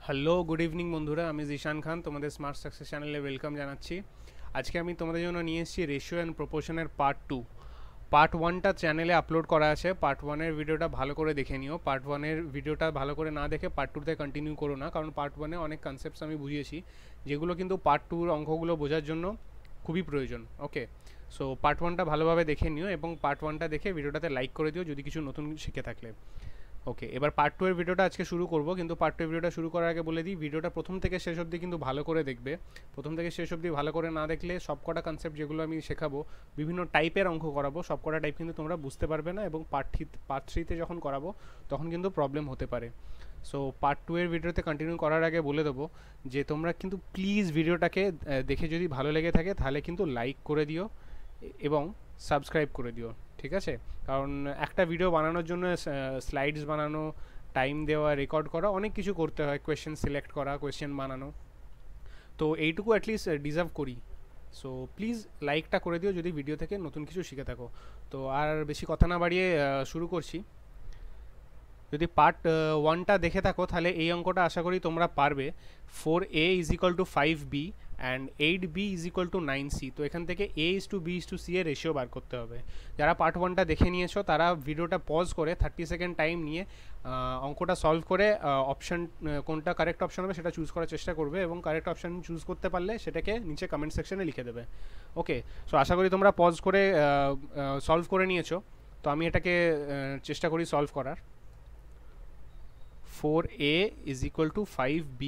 Hello good evening বন্ধুরা, আমি জিশান খান তোমাদের স্মার্ট সাকসেস চ্যানেলে ওয়েলকাম জানাচ্ছি। আজকে আমি তোমাদের জন্য নিয়ে এসেছি রেশিও অ্যান্ড প্রপোর্শনের পার্ট 2। পার্ট 1টা চ্যানেলে আপলোড করা আছে। পার্ট 1-এর ভিডিওটা ভালো করে দেখে নিও। পার্ট 1-এর ভিডিওটা ভালো করে না দেখে পার্ট 2তে কন্টিনিউ করো না, কারণ পার্ট 1-এ অনেক কনসেপ্টস আমি বুঝিয়েছি যেগুলো কিন্তু পার্ট 2-র অঙ্কগুলো বোঝার জন্য খুবই প্রয়োজন। ওকে, সো পার্ট 1টা ভালোভাবে দেখে নিও এবং পার্ট 1টা দেখে ভিডিওটাতে লাইক করে দিও যদি কিছু নতুন শিখে থাকলে। ওকে, এবার পার্ট 2 এর ভিডিওটা আজকে শুরু করব, কিন্তু পার্ট 2 এর ভিডিওটা শুরু করার আগে বলে দিই, ভিডিওটা প্রথম থেকে শেষ অবধি কিন্তু ভালো করে দেখবে। প্রথম থেকে শেষ অবধি ভালো করে না দেখলে সবকটা কনসেপ্ট যেগুলো আমি শেখাবো, বিভিন্ন টাইপের অঙ্ক করাবো, সবকটা টাইপ কিন্তু তোমরা বুঝতে পারবে না এবং পার্ট 3তে যখন করাবো তখন কিন্তু প্রবলেম হতে পারে। সো পার্ট 2 এর ভিডিওতে কন্টিনিউ করার আগে বলে দেবো যে তোমরা কিন্তু প্লিজ ভিডিওটাকে দেখে যদি ভালো লেগে থাকে তাহলে কিন্তু লাইক করে দিও এবং সাবস্ক্রাইব করে দিও, ঠিক আছে? কারণ একটা ভিডিও বানানোর জন্য স্লাইডস বানানো, টাইম দেওয়া, রেকর্ড করা, অনেক কিছু করতে হয়, কোয়েশ্চেন সিলেক্ট করা, কোয়েশ্চেন বানানো, তো এইটুকু অ্যাটলিস্ট ডিজার্ভ করি। সো প্লিজ লাইকটা করে দিও যদি ভিডিও থেকে নতুন কিছু শিখে থাকো। তো আর বেশি কথা না বাড়িয়ে শুরু করছি। যদি পার্ট 1টা দেখে থাকো তাহলে এই অঙ্কটা আশা করি তোমরা পারবে। 4a is equal to 5b and 8b is equal to 9c। তো এখান থেকে a is to b is to c এর রেশিও বার করতে হবে। যারা পার্ট 1টা দেখে নিয়েছো তারা ভিডিওটা পজ করে 30 সেকেন্ড টাইম নিয়ে অঙ্কটা সলভ করে অপশান কোনটা কারেক্ট অপশান হবে সেটা চুজ করার চেষ্টা করবে এবং কারেক্ট অপশান চুজ করতে পারলে সেটাকে নিচে কমেন্ট সেকশনে লিখে দেবে। ওকে, সো আশা করি তোমরা পজ করে সলভ করে নিয়েছো। তো আমি এটাকে চেষ্টা করি সলভ করার। 4a is equal to 5b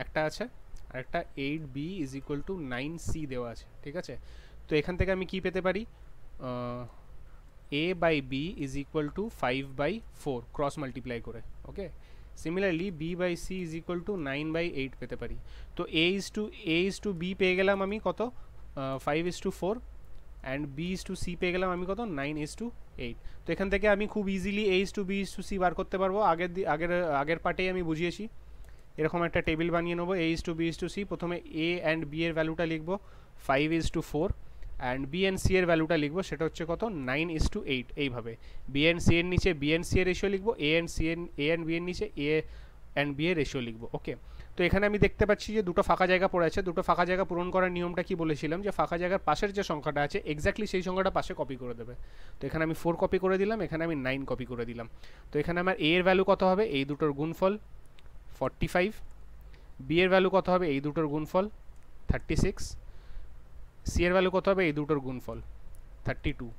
একটা আছে, আর একটা 8b is equal to 9c দেওয়া আছে, ঠিক আছে? তো এখান থেকে আমি কি পেতে পারি? a by b is equal to 5/4 cross multiply করে। Okay, similarly b by c is equal to 9/8 পেতে পারি। তো a ইজ টু b পেয়ে গেলাম আমি কত? 5:4 and b is to c পেয়ে গেলাম আমি কত? 9:8। তো এখান থেকে আমি খুব easily a is to b is to c বার করতে পারবো। আগের পার্টেই আমি বুঝিয়েছি। এরকম একটা টেবিল বানিয়ে নেবো, a is to b is to c। প্রথমে a অ্যান্ড b এর ভ্যালুটা লিখবো 5:4 অ্যান্ড b অ্যান্ড c এর ভ্যালুটা লিখবো, সেটা হচ্ছে কত? 9:8। এইভাবে b অ্যান্ড c এর নিচে b অ্যান্ড c এর রেশিও লিখবো, a অ্যান্ড b এর নিচে a অ্যান্ড b এর রেশিও লিখবো। ওকে, তো এখানে আমি দেখতে পাচ্ছি যে দুটো ফাঁকা জায়গা পড়ে আছে। দুটো ফাঁকা জায়গা পূরণ করার নিয়মটা কি বলেছিলাম, যে ফাঁকা জায়গার পাশের যে সংখ্যাটা আছে এক্স্যাক্টলি সেই সংখ্যাটা পাশে কপি করে দেবে। তো এখানে আমি 4 কপি করে দিলাম, এখানে আমি 9 কপি করে দিলাম। তো এখানে আমার a এর ভ্যালু কত হবে? এই দুটোর গুণফল 45। b এর ভ্যালু কত হবে? এই দুটোর গুণফল 36। c এর ভ্যালু কত হবে? এই দুটোর গুণফল 32।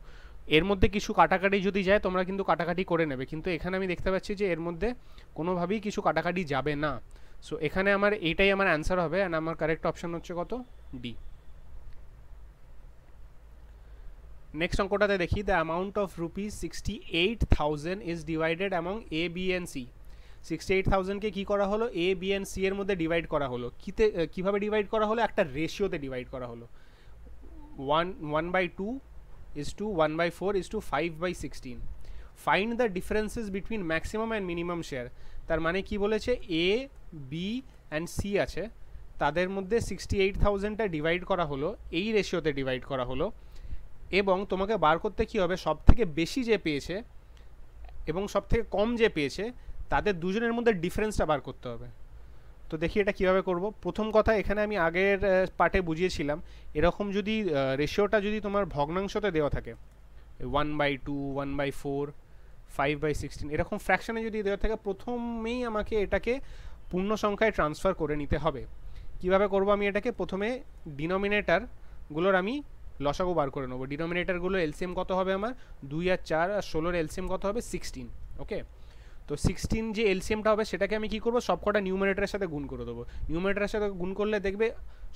এর মধ্যে কিছু কাটাকাটি যদি যায় তোমরা কিন্তু কাটাকাটি করে নেবে, কিন্তু এখানে আমি দেখতে পাচ্ছি যে এর মধ্যে কোনোভাবেই কিছু কাটাকাটি যাবে না। সো এখানে আমার এইটাই আমার অ্যান্সার হবে, অ্যান্ড আমার কারেক্ট অপশন হচ্ছে কত? ডি। নেক্সট অঙ্কটাতে দেখি, the amount of rupees 68,000 is divided among A B and C. 68,000কে কী করা হলো? এ বি অ্যান্ড সি এর মধ্যে ডিভাইড করা হলো। কীভাবে ডিভাইড করা হলো? একটা রেশিওতে ডিভাইড করা হলো। 1/2 is to 1/4 is to 5/16. Find the differences between maximum and minimum share. তার মানে কি বলেছে? এ বি অ্যান্ড সি আছে, তাদের মধ্যে 68,000টা ডিভাইড করা হলো, এই রেশিওতে ডিভাইড করা হলো, এবং তোমাকে বার করতে কী হবে? সব থেকে বেশি যে পেয়েছে এবং সব থেকে কম যে পেয়েছে তাদের দুজনের মধ্যে ডিফারেন্সটা বার করতে হবে। তো দেখি এটা কীভাবে করব। প্রথম কথা, এখানে আমি আগের পার্টে বুঝিয়েছিলাম, এরকম যদি রেশিওটা যদি তোমার ভগ্নাংশতে দেওয়া থাকে, 1/2, 1/4, 5/16, এরকম ফ্র্যাকশানে যদি দেওয়া থাকে, প্রথমেই আমাকে এটাকে পূর্ণ সংখ্যায় ট্রান্সফার করে নিতে হবে। কিভাবে করব আমি এটাকে? প্রথমে ডিনোমিনেটারগুলোর আমি লসাগু বার করে নেবো। ডিনোমিনেটারগুলো এলসিএম কত হবে আমার? 2 আর 4, আর 16-র এলসিএম কত হবে? 16। ওকে, তো 16 যে এলসিএমটা হবে সেটাকে আমি কী করবো? সব কটা নিউমারেটারের সাথে গুণ করে দেবো। নিউমারেটারের সাথে গুণ করলে দেখবে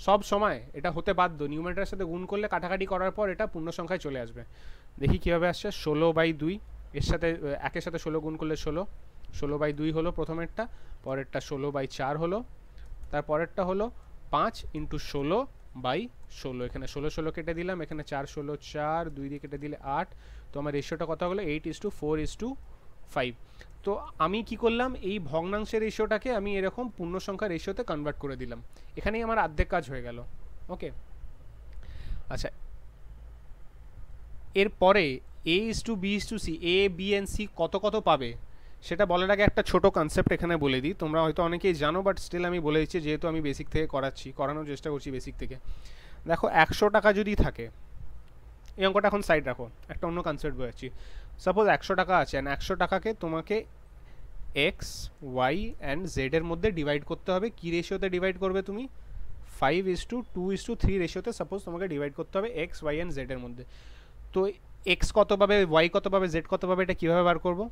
সব সময় এটা হতে বাধ্য, নিউমারেটারের সাথে গুণ করলে কাটাকাটি করার পর এটা পূর্ণ সংখ্যায় চলে আসবে। দেখি কীভাবে আসছে। 16/2, এর সাথে একের সাথে 16 গুণ করলে 16/2 হলো প্রথমেরটা, পরেরটা 16/4 হলো, তারপরেরটা হলো 5 × 16/16। এখানে 16 কেটে দিলাম, এখানে 4 16 4, 2 দিয়ে কেটে দিলে 8। তো আমার রেশিওটা কত হলো? 8:4:5। তো আমি কি করলাম? এই ভগ্নাংশের রেশিওটাকে আমি এরকম পূর্ণ সংখ্যা রেশিওতে কনভার্ট করে দিলাম। এখানেই আমার অর্ধেক কাজ হয়ে গেল। ওকে, আচ্ছা, এরপরে a is to b is to c, a b and c কত কত পাবে সেটা বলার আগে একটা ছোট কনসেপ্ট এখানে বলে দিই, তোমরা হয়তো অনেকেই জানো বাট স্টিল আমি বলে দিচ্ছি, যেহেতু আমি বেসিক থেকে করানোর চেষ্টা করছি বেসিক থেকে। দেখো 100 টাকা যদি থাকে, এই অঙ্কটা এখন সাইড রাখো, একটা অন্য কনসেপ্ট বোঝাচ্ছি। সাপোজ 100 টাকা আছে, অ্যান্ড 100 টাকাকে তোমাকে এক্স ওয়াই অ্যান্ড জেড এর মধ্যে ডিভাইড করতে হবে। কী রেশিওতে ডিভাইড করবে তুমি? 5:2:3 রেশিওতে সাপোজ তোমাকে ডিভাইড করতে হবে এক্স ওয়াই অ্যান্ড জেড এর মধ্যে। তো এক্স কত পাবে, ওয়াই কত পাবে, জেড কত পাবে, এটা কীভাবে বার করবো?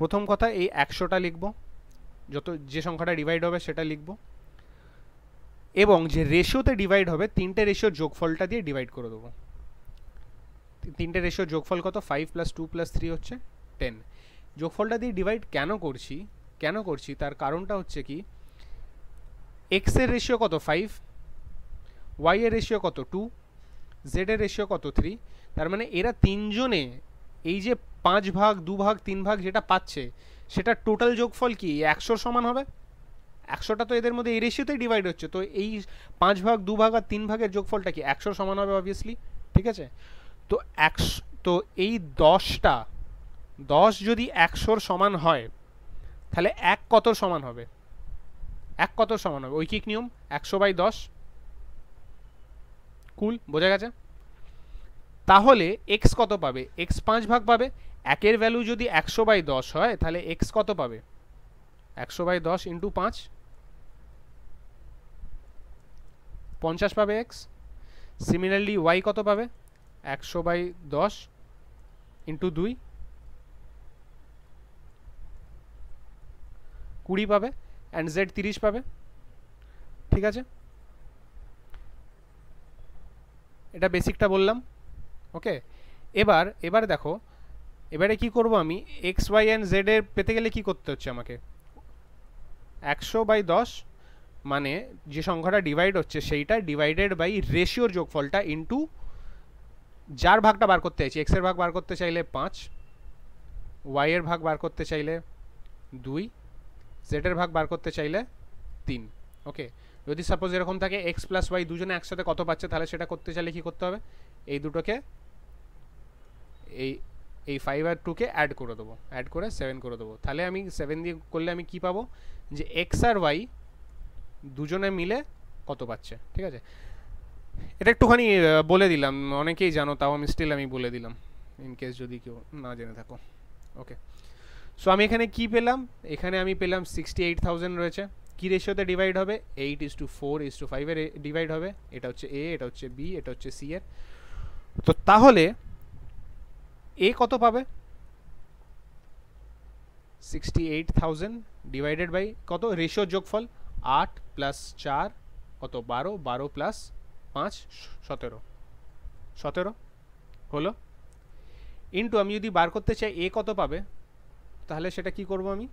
প্রথম কথা, এই 100টা লিখবো, যে সংখ্যাটা ডিভাইড হবে সেটা লিখবো, এবং যে রেশিওতে ডিভাইড হবে তিনটে রেশিওর যোগফলটা দিয়ে ডিভাইড করে দেবো। তিনটে রেশিওর যোগফল কত? 5 + 2 + 3 হচ্ছে 10। যোগফলটা দিয়ে ডিভাইড কেন করছি তার কারণটা হচ্ছে কি, এক্স এর রেশিও কত? 5, ওয়াই এর রেশিও কত? 2, জেড এর রেশিও কত? 3। তার মানে এরা তিনজনে এই যে 5 ভাগ 2 ভাগ 3 ভাগ যেটা পাচ্ছে, সেটা টোটাল যোগফল কি 100 সমান হবে? 100টা তো এদের মধ্যে এই রেশিওতেই ডিভাইড হচ্ছে, তো এই 5 ভাগ 2 ভাগ আর 3 ভাগের যোগফলটা কি 100 সমান হবে অবভিয়াসলি, ঠিক আছে? তো 100, তো এই 10 যদি 100 সমান হয়, তাহলে 1 কত সমান হবে? 1 কত সমান হবে? ঐকিক নিয়ম 100/10। কুল, বোঝা গেছে? তাহলে এক্স কত পাবে? এক্স 5 ভাগ পাবে। 1 এর ভ্যালু যদি 100/10 হয়, তাহলে এক্স কত পাবে? 100/10 × 5, 50 পাবে এক্স। সিমিলারলি ওয়াই কত পাবে? 100/10 × 2, 20 পাবে, অ্যান্ড জেড 30 পাবে, ঠিক আছে? এটা বেসিকটা বললাম, ওকে? এবার দেখো, এবারে কি করব আমি, এক্স ওয়াই অ্যান্ড জেড এর পেতে গেলে কি করতে হচ্ছে আমাকে? 100/10 মানে যে সংখ্যাটা ডিভাইড হচ্ছে সেইটা ডিভাইডেড বাই রেশিওর যোগফলটা ইন্টু যার ভাগটা বার করতে চাইছি। এক্স এর ভাগ বার করতে চাইলে 5, ওয়াই এর ভাগ বার করতে চাইলে 2, জেড এর ভাগ বার করতে চাইলে 3, ওকে? যদি সাপোজ এরকম থাকে এক্স প্লাস ওয়াই দুজনে একসাথে কত পাচ্ছে, তাহলে সেটা করতে চাইলে কি করতে হবে? এই দুটোকে, এই 5 আর 2কে অ্যাড করে দেবো, অ্যাড করে 7 করে দেবো। তাহলে আমি 7 দিয়ে করলে আমি কি পাবো? যে এক্স আর ওয়াই দুজনে মিলে কত পাচ্ছে, ঠিক আছে? এটা একটুখানি বলে দিলাম, অনেকেই জানো, তাও আমি বলে দিলাম ইন কেস যদি কেউ না জেনে থাকো, ওকে? সো আমি এখানে কি পেলাম? এখানে আমি পেলাম 68,000 রয়েছে। কি রেশিওতে ডিভাইড হবে? 8:4:5 এর ডিভাইড হবে। এটা হচ্ছে এ, এটা হচ্ছে বি, এটা হচ্ছে সি এর। তো তাহলে এ কত পাবে? 68,000 ডিভাইডেড বাই কত? রেশিওর যোগফল 8 + 4 কত? 12, 12 + 5 17 হলো। ইন্টু আমি যদি বার করতে চাই এ কত পাবে, তাহলে সেটা কি করব আমি?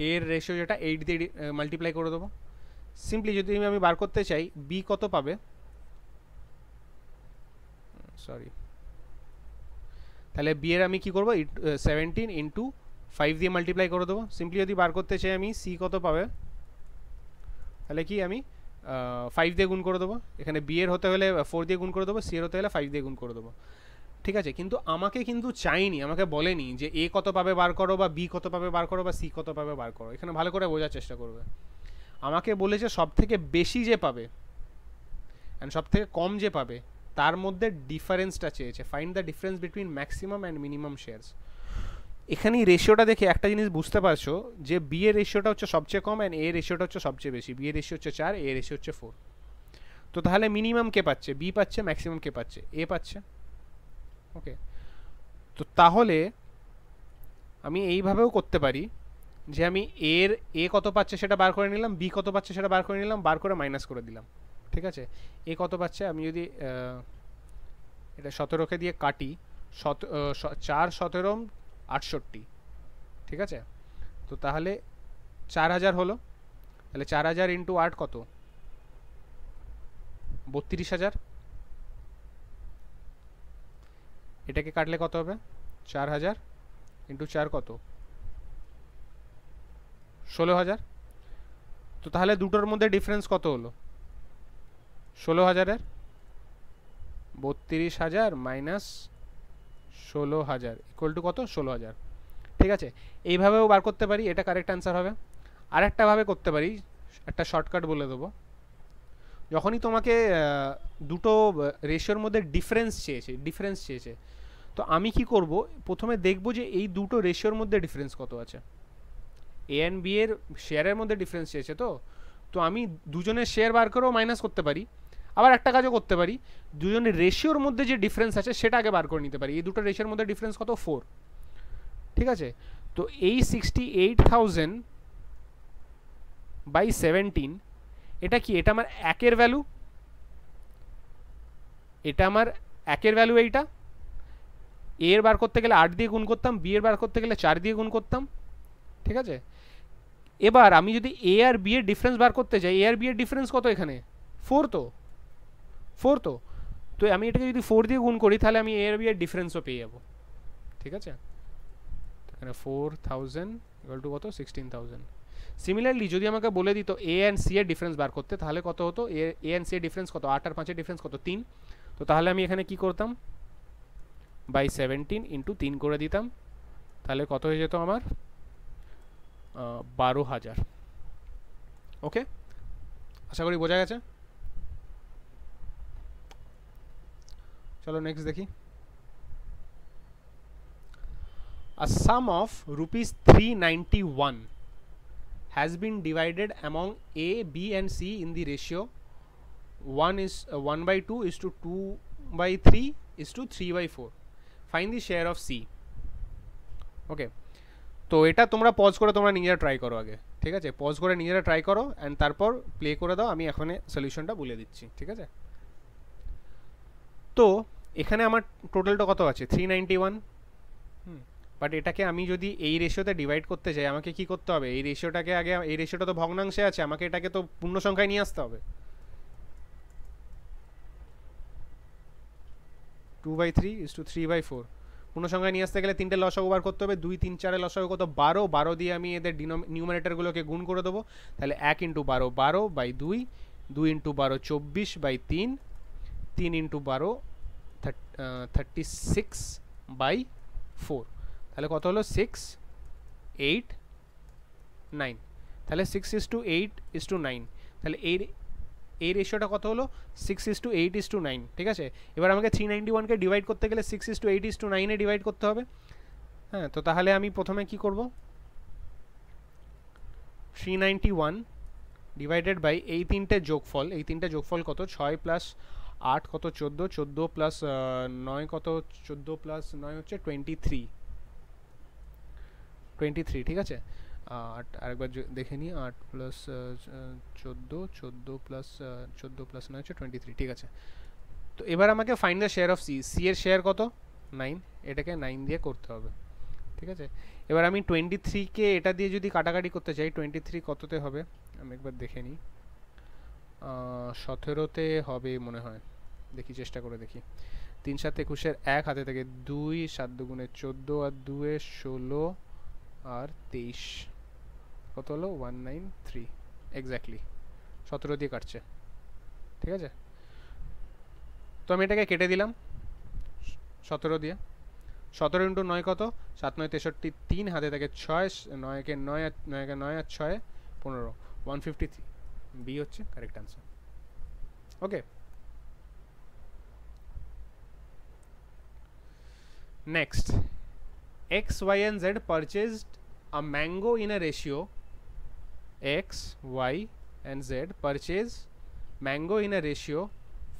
এর রেশিও যেটা 8 দিয়ে মাল্টিপ্লাই করে দেবো। সিম্পলি যদি আমি বার করতে চাই বি কত পাবে, সরি, তাহলে বি এর আমি কি করবো? 17 × 5 দিয়ে মাল্টিপ্লাই করে দেবো। সিম্পলি যদি বার করতে চাই আমি সি কত পাবে, তাহলে কি আমি 5 দিয়ে গুণ করে দেবো। এখানে বি এর হতে হলে 4 দিয়ে গুণ করে দেবো, সি এর হতে হলে 5 দিয়ে গুণ করে দেবো, ঠিক আছে? কিন্তু আমাকে চাইনি, আমাকে বলেনি যে এ কত পাবে বার করো, বা বি কত পাবে বার করো, বা সি কত পাবে বার করো। এখানে ভালো করে বোঝার চেষ্টা করবে। আমাকে বলেছে সব থেকে বেশি যে পাবে অ্যান্ড সব থেকে কম যে পাবে তার মধ্যে ডিফারেন্সটা চেয়েছে। Find the difference between maximum and minimum shares. এখানে রেশিওটা দেখে একটা জিনিস বুঝতে পারছো যে বি এর রেশিওটা হচ্ছে সবচেয়ে কম অ্যান্ড এ রেশিওটা হচ্ছে সবচেয়ে বেশি। বি এর রেশিও হচ্ছে 4, এ রেশিও হচ্ছে 4। তো তাহলে মিনিমাম কে পাচ্ছে? বি পাচ্ছে। ম্যাক্সিমাম কে পাচ্ছে? এ পাচ্ছে, ওকে? তো তাহলে আমি এইভাবেও করতে পারি যে আমি এ কত পাচ্ছে সেটা বার করে নিলাম, বি কত পাচ্ছে সেটা বার করে নিলাম, বার করে মাইনাস করে দিলাম, ঠিক আছে? এ কত পাচ্ছে, আমি যদি এটা 17কে দিয়ে কাটি, 4 17 68, ঠিক আছে? তো তাহলে 4000 হলো। তাহলে 4000 × 8 কত? 32,000। এটাকে কাটলে কত হবে? 4000 × 4 কত? 16,000। তো তাহলে দুটোর মধ্যে ডিফারেন্স কত হলো? 16,000-এর 32,000 - 16,000 ইকুয়াল টু কত? 16,000। ঠিক আছে, এইভাবেও বার করতে পারি, এটা কারেক্ট অ্যান্সার হবে। আর একটা ভাবে করতে পারি, একটা শর্টকাট বলে দেবো। যখনই তোমাকে দুটো রেশিওর মধ্যে ডিফারেন্স চেয়েছে, তো আমি কি করব, প্রথমে দেখব যে এই দুটো রেশিওর মধ্যে ডিফারেন্স কত আছে। এ অ্যান্ড বি এর শেয়ারের মধ্যে ডিফারেন্স চেয়েছে, তো আমি দুজনের শেয়ার বার করেও মাইনাস করতে পারি, আবার একটা কাজও করতে পারি, দুজনের রেশিওর মধ্যে যে ডিফারেন্স আছে সেটা আগে বার করে নিতে পারি। এই দুটো রেশিওর মধ্যে ডিফারেন্স কত, 4। ঠিক আছে, তো এই 68,000 বাই 17, এটা কি, এটা আমার একের ভ্যালু, এটা আমার একের ভ্যালু। এইটা এ এর বার করতে গেলে 8 দিয়ে গুণ করতাম, বি এর বার করতে গেলে 4 দিয়ে গুণ করতাম। ঠিক আছে, এবার আমি যদি এ আর বি এর ডিফারেন্স বার করতে যাই, এ আর বি এর ডিফারেন্স কত এখানে, 4 তো তো আমি এটাকে যদি 4 দিয়ে গুণ করি তাহলে আমি এ আর বি এর ডিফারেন্সও পেয়ে যাবো। ঠিক আছে, এখানে 4,000 ইকুয়াল টু কত, 16,000। সিমিলারলি যদি আমাকে বলে দিত এ অ্যান্ড সি এর ডিফারেন্স বার করতে, তাহলে কত হতো, এ অ্যান্ড সি এর ডিফারেন্স কত, 8 আর 5 এর ডিফারেন্স কত, 3। তো তাহলে আমি এখানে কি করতাম, বাই 17 ইন্টু 3 করে দিতাম, তাহলে কত হয়ে যেত আমার, 12,000। ওকে, আশা করি বোঝা গেছে। চলো নেক্সট দেখি। A sum of rupees 391 has been divided among A, B and C in the ratio 1/2 is to 2/3 is to 3/4. Find the share of C. ওকে, তো এটা তোমরা পজ করে তোমরা নিজেরা ট্রাই করো আগে। ঠিক আছে, পজ করে নিজেরা ট্রাই করো অ্যান্ড তারপর প্লে করে দাও, আমি এখানে সলিউশনটা বলে দিচ্ছি। ঠিক আছে, তো এখানে আমার টোটালটা কত আছে, 391। বাট এটাকে আমি যদি এই রেশিওতে ডিভাইড করতে চাই, আমাকে কি করতে হবে, এই রেশিওটাকে আগে, এই রেশিওটা তো ভগ্নাংশে আছে, আমাকে এটাকে তো পূর্ণ সংখ্যায় নিয়ে আসতে হবে। 2/3 is to 3/4 পূর্ণ সংখ্যায় নিয়ে আসতে গেলে তিনটে লসাগু বার করতে হবে। 2, 3, 4 লসাগু কত, 12। 12 দিয়ে আমি এদের নিউমারেটরগুলোকে গুণ করে দেবো, তাহলে 1 ইন্টু 12 12/2, 2 ইন্টু 12 24/3, 3 ইন্টু 12 36/4। তাহলে কত হলো, 6, 8, 9। তাহলে 6:8:9। তাহলে এই রেশিওটা কত হলো, 6:8:9। ঠিক আছে, এবার আমাকে 391কে ডিভাইড করতে গেলে 6:8:9 ডিভাইড করতে হবে। হ্যাঁ, তো তাহলে আমি প্রথমে কি করব, 391 ডিভাইডেড বাই এই তিনটে যোগফল, এই তিনটে যোগফল কত, 6 প্লাস 8 কত, 14, 14 প্লাস 9 কত, 14 প্লাস 9 হচ্ছে 23। ঠিক আছে, আরেকবার দেখে নিই, 8 প্লাস 14, 14 প্লাস 9 হচ্ছে 23। ঠিক আছে, তো এবার আমাকে find the share of C. C এর শেয়ার কত, 9, এটাকে 9 দিয়ে করতে হবে। ঠিক আছে, এবার আমি 23কে এটা দিয়ে যদি কাটাকাটি করতে চাই, 23 কততে হবে আমি একবার দেখে নিই, 17তে হবে মনে হয়, দেখি চেষ্টা করে দেখি। 3 7 21 1 হাতে থেকে 2, 7 দুগুণে 14 আর 2 এ 16 আর 23 কত হলো, 193 এক্স্যাক্টলি 17 দিয়ে কাটছে। ঠিক আছে, তো আমি এটাকে কেটে দিলাম 17 দিয়ে। 17 ইন্টু 9 কত, 7 9 63, 3 হাতে থেকে 6, 9কে 9 আর 6 15, 153। বি হচ্ছে correct answer. Okay, next, X, Y and Z purchased a mango in a ratio, X, Y and Z purchase mango in a ratio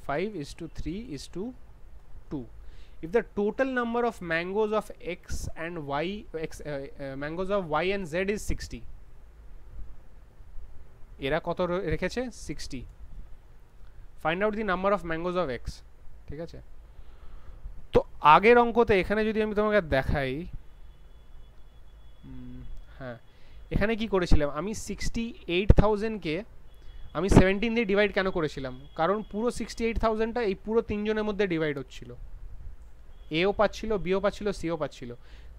5:3:2. If the total number of mangoes of X and Y, mangoes of Y and Z is 60, এরা কত রেখেছে, 60। Find out the number of mangoes of X। ঠিক আছে, তো আগের অঙ্কতে এখানে যদি আমি তোমাকে দেখাই, হ্যাঁ এখানে কি করেছিলাম আমি, 68,000কে আমি 17 দিয়ে ডিভাইড কেন করেছিলাম, কারণ পুরো 68,000টা এই পুরো তিনজনের মধ্যে ডিভাইড হচ্ছিল, এও পাচ্ছিল, বিও পাচ্ছিল, সিও পাচ্ছিল,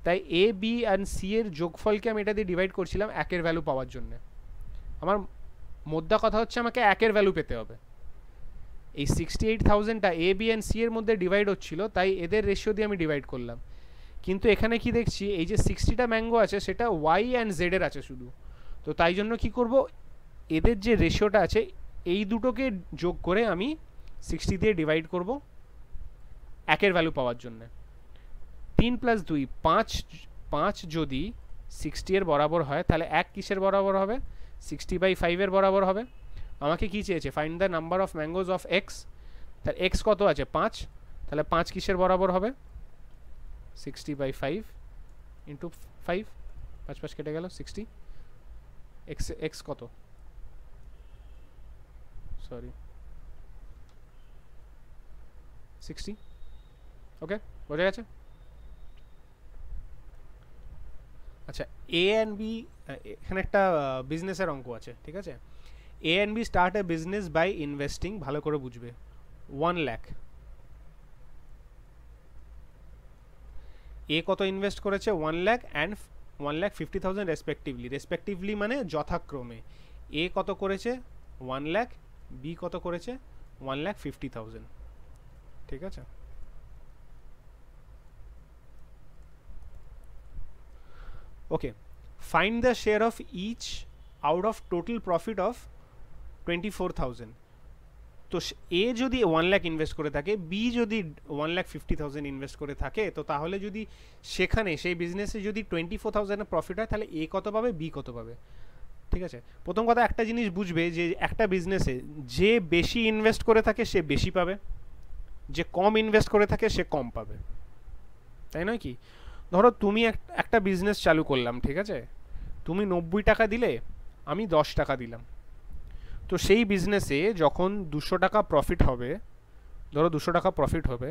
তাই এ, বি অ্যান্ড সি এর যোগফলকে আমি এটা দিয়ে ডিভাইড করছিলাম একের ভ্যালু পাওয়ার জন্য। আমার মোদ্দা কথা হচ্ছে আমাকে একের ভ্যালু পেতে হবে। এই 68,000টা এ, বি অ্যান্ড সি এর মধ্যে ডিভাইড হচ্ছিল, তাই এদের রেশিও দিয়ে আমি ডিভাইড করলাম। কিন্তু এখানে কি দেখছি, এই যে 60টা ম্যাঙ্গো আছে সেটা ওয়াই অ্যান্ড জেড এর আছে শুধু। তো তাই জন্য কি করব, এদের যে রেশিওটা আছে এই দুটোকে যোগ করে আমি 60 দিয়ে ডিভাইড করব একের ভ্যালু পাওয়ার জন্য। 3 + 2 5 যদি 60 এর বরাবর হয় তাহলে এক কিসের বরাবর হবে, 60/5 এর বরাবর হবে। আমাকে কি চেয়েছে, find the number of mangoes of x. তার এক্স কত আছে 5, তাহলে 5 কিসের বরাবর হবে, 60/5 ইন্টু 5, 5 কেটে গেল 60। এক্স কত, সরি 60। ওকে, বোঝা গেছে। আচ্ছা, এ অ্যান্ড বি, এখানে একটা বিজনেসের অঙ্ক আছে, ঠিক আছে। A and B start a business by investing, ভালো করে বুঝবে, 1 লাখ। এ কত ইনভেস্ট করেছে, 1 লাখ অ্যান্ড 1,50,000 রেসপেক্টিভলি মানে যথাক্রমে। এ কত করেছে 1 লাখ, বি কত করেছে 1,50,000, ঠিক আছে। Okay, find the share of each out of total profit of 24,000। তো এ যদি 1 লাখ ইনভেস্ট করে থাকে, বি যদি 1,50,000 ইনভেস্ট করে থাকে, তো তাহলে যদি সেখানে সেই বিজনেসে যদি 24,000 প্রফিট হয় তাহলে এ কত পাবে, বি কত পাবে, ঠিক আছে। প্রথম কথা একটা জিনিস বুঝবে যে একটা বিজনেসে যে বেশি ইনভেস্ট করে থাকে সে বেশি পাবে, যে কম ইনভেস্ট করে থাকে সে কম পাবে, তাই নয় কি। ধরো তুমি একটা বিজনেস চালু করলাম, ঠিক আছে, তুমি 90 টাকা দিলে, আমি 10 টাকা দিলাম। তো সেই বিজনেসে যখন 200 টাকা প্রফিট হবে, ধরো 200 টাকা প্রফিট হবে,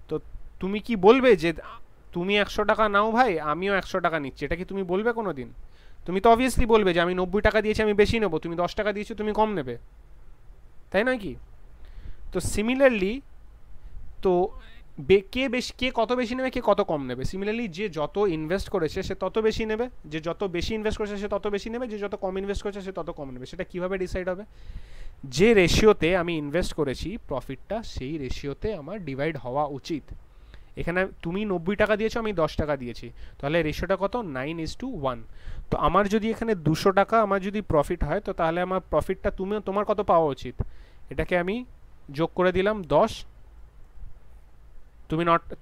তো তুমি কি বলবে যে তুমি 100 টাকা নাও ভাই, আমিও 100 টাকা নিচ্ছি, এটা কি তুমি বলবে কোনো দিন? তুমি তো অবভিয়াসলি বলবে যে আমি 90 টাকা দিয়েছি, আমি বেশি নেবো, তুমি 10 টাকা দিয়েছো, তুমি কম নেবে, তাই নয় কি। তো সিমিলারলি, তো কে কত বেশি নেবে, কে কত কম নেবে, সিমিলারলি যে যত ইনভেস্ট করেছে সে তত বেশি নেবে, যে যত বেশি ইনভেস্ট করেছে সে তত বেশি নেবে, যে যত কম ইনভেস্ট করেছে সে তত কম নেবে। সেটা কিভাবে ডিসাইড হবে, যে রেশিওতে আমি ইনভেস্ট করেছি প্রফিটটা, সেই রেশিওতে আমার ডিভাইড হওয়া উচিত। এখানে তুমি 90 টাকা দিয়েছো, আমি 10 টাকা দিয়েছি, তাহলে রেশিওটা কত, 9:1। তো আমার যদি এখানে 200 টাকা আমার যদি প্রফিট হয়, তো তাহলে আমার প্রফিটটা তোমার কত পাওয়া উচিত, এটাকে আমি যোগ করে দিলাম 10।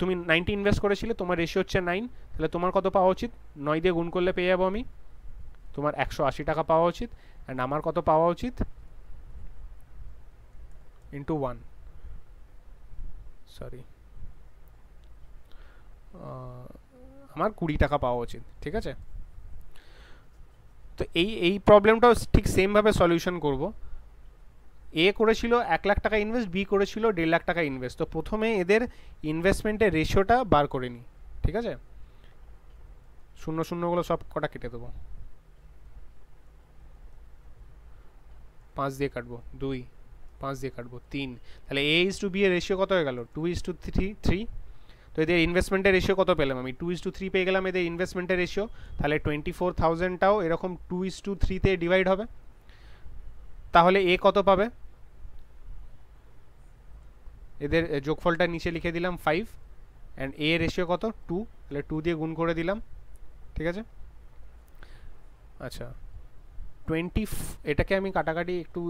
তুমি 90 ইনভেস্ট করেছিলে, তোমার রেশিও হচ্ছে 9, তাহলে তোমার কত পাওয়া উচিত, 9 দিয়ে গুণ করলে পেয়ে যাবো আমি, তোমার 180 টাকা পাওয়া উচিত। অ্যান্ড আমার কত পাওয়া উচিত, ইন্টু 1, সরি আমার 20 টাকা পাওয়া উচিত, ঠিক আছে। তো এই প্রবলেমটাও ঠিক সেমভাবে সলিউশন করব। এ করেছিল 1 লাখ টাকা ইনভেস্ট, বি করেছিল 1.5 লাখ টাকা ইনভেস্ট। তো প্রথমে এদের ইনভেস্টমেন্টের রেশিওটা বার করে নিই, ঠিক আছে। শূন্য শূন্যগুলো সব কটা কেটে দেবো, 5 দিয়ে কাটবো 2, 5 দিয়ে কাটবো 3, তাহলে A/B এর রেশিও কত হয়ে গেল, 2:3। তো এদের ইনভেস্টমেন্টের রেশিও কত পেলাম আমি, 2:3 পেয়ে গেলাম এদের ইনভেস্টমেন্টের রেশিও। তাহলে 24,000টাও এরকম 2:3-তে ডিভাইড হবে। তাহলে এ কত পাবে, এদের যোগফলটা নিচে লিখে দিলাম 5, অ্যান্ড এ রেশিও কত 2, তাহলে 2 দিয়ে গুণ করে দিলাম, ঠিক আছে। আচ্ছা, এটাকে আমি কাটাকাটি একটু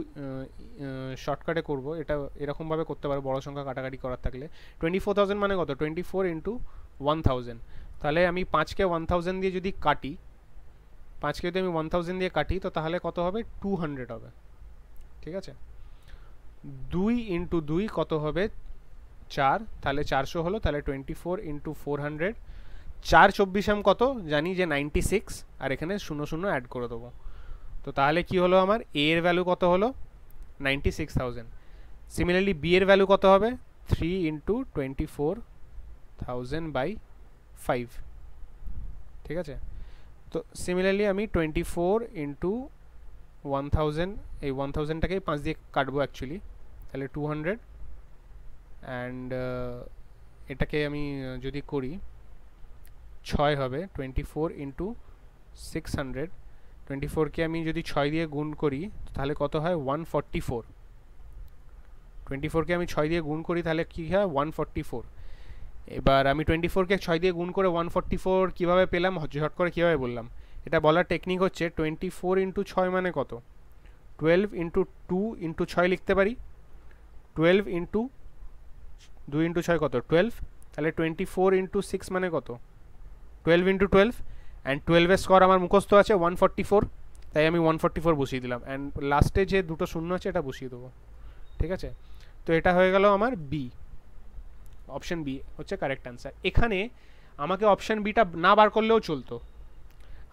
শর্টকাটে করব, এটা এরকমভাবে করতে পারো বড় সংখ্যা কাটাকাটি করার থাকলে। 24,000 মানে কত, 24 ইন্টু 1000। তাহলে আমি 5কে 1000 দিয়ে যদি কাটি, 5কে যদি আমি 1000 দিয়ে কাটি, তো তাহলে কত হবে, 200 হবে, ঠিক আছে। 2 ইন্টু 2 কত হবে, 4, তাহলে 400 হলো। তাহলে 24 ইন্টু 400, 4×24 কত জানি যে 96, আর এখানে 00 অ্যাড করে দেবো। তো তাহলে কি হলো, আমার এ এর ভ্যালু কত হলো, 96,000। সিমিলারলি বি এর ভ্যালু কত হবে, 3 ইন্টু 24,000/5, ঠিক আছে। তো সিমিলারলি আমি 24 ইন্টু 1000, এই 1000টাকে 5 দিয়ে কাটবো অ্যাকচুয়ালি, তাহলে 200। অ্যান্ড এটাকে আমি যদি করি 6 হবে, 24 ইন্টু 600, 24কে আমি যদি 6 দিয়ে গুণ করি তাহলে কত হয়, 144। 24কে আমি 6 দিয়ে গুণ করি তাহলে কি হয়, 144। এবার আমি 24কে 6 দিয়ে গুণ করে 144 কীভাবে পেলাম, ঝট করে কীভাবে বললাম, এটা বলার টেকনিক হচ্ছে 24 ইন্টু 6 মানে কত, 12 ইন্টু 2 ইন্টু 6 লিখতে পারি, 12 ইন্টু 2 ইন্টু 6 কত 12, তাহলে 24 ইন্টু 6 মানে কত 12 ইন্টু 12, অ্যান্ড 12 স্কোয়ার আমার মুখস্থ আছে 144, তাই আমি 144 বসিয়ে দিলাম, অ্যান্ড লাস্টে যে দুটো শূন্য আছে এটা বসিয়ে দেবো। ঠিক আছে, তো এটা হয়ে গেল আমার বি, অপশন বি হচ্ছে কারেক্ট অ্যান্সার। এখানে আমাকে অপশন বিটা না বার করলেও চলতো,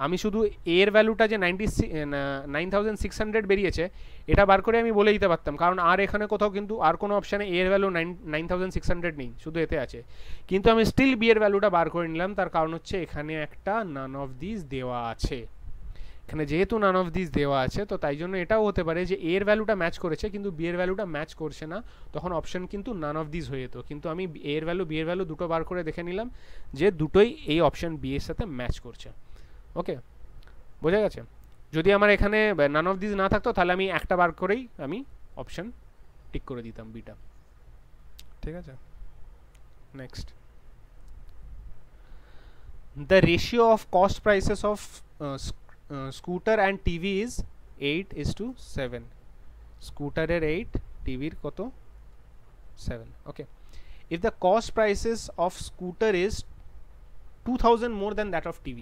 আমি শুধু এর ভ্যালুটা যে 9600 বেরিয়েছে এটা বার করে আমি বলে দিতে পারতাম, কারণ আর এখানে কোথাও কিন্তু আর কোনো অপশানে এর ভ্যালু 9600 নেই, শুধু এতে আছে, কিন্তু আমি স্টিল বি এর ভ্যালুটা বার করে নিলাম, তার কারণ হচ্ছে এখানে একটা নান অফ দিস দেওয়া আছে, এখানে যেহেতু নান অফ দিস দেওয়া আছে তো তাই জন্য এটাও হতে পারে যে এর ভ্যালুটা ম্যাচ করেছে কিন্তু বি এর ভ্যালুটা ম্যাচ করছে না, তখন অপশন কিন্তু নান অফ দিস হয়ে যেত, কিন্তু আমি এর ভ্যালু বি এর ভ্যালু দুটো বার করে দেখে নিলাম যে দুটোই এই অপশন বি এর সাথে ম্যাচ করছে। ওকে, বোঝা গেছে? যদি আমার এখানে নান অফ দিস না থাকতো তাহলে আমি একটা বার করেই আমি অপশন টিক করে দিতাম বিটা। ঠিক আছে, next, the ratio of cost prices of scooter and TV is 8:7, স্কুটারের 8, টিভির কত 7। ওকে, if the cost prices of scooter is 2000 more than that of TV,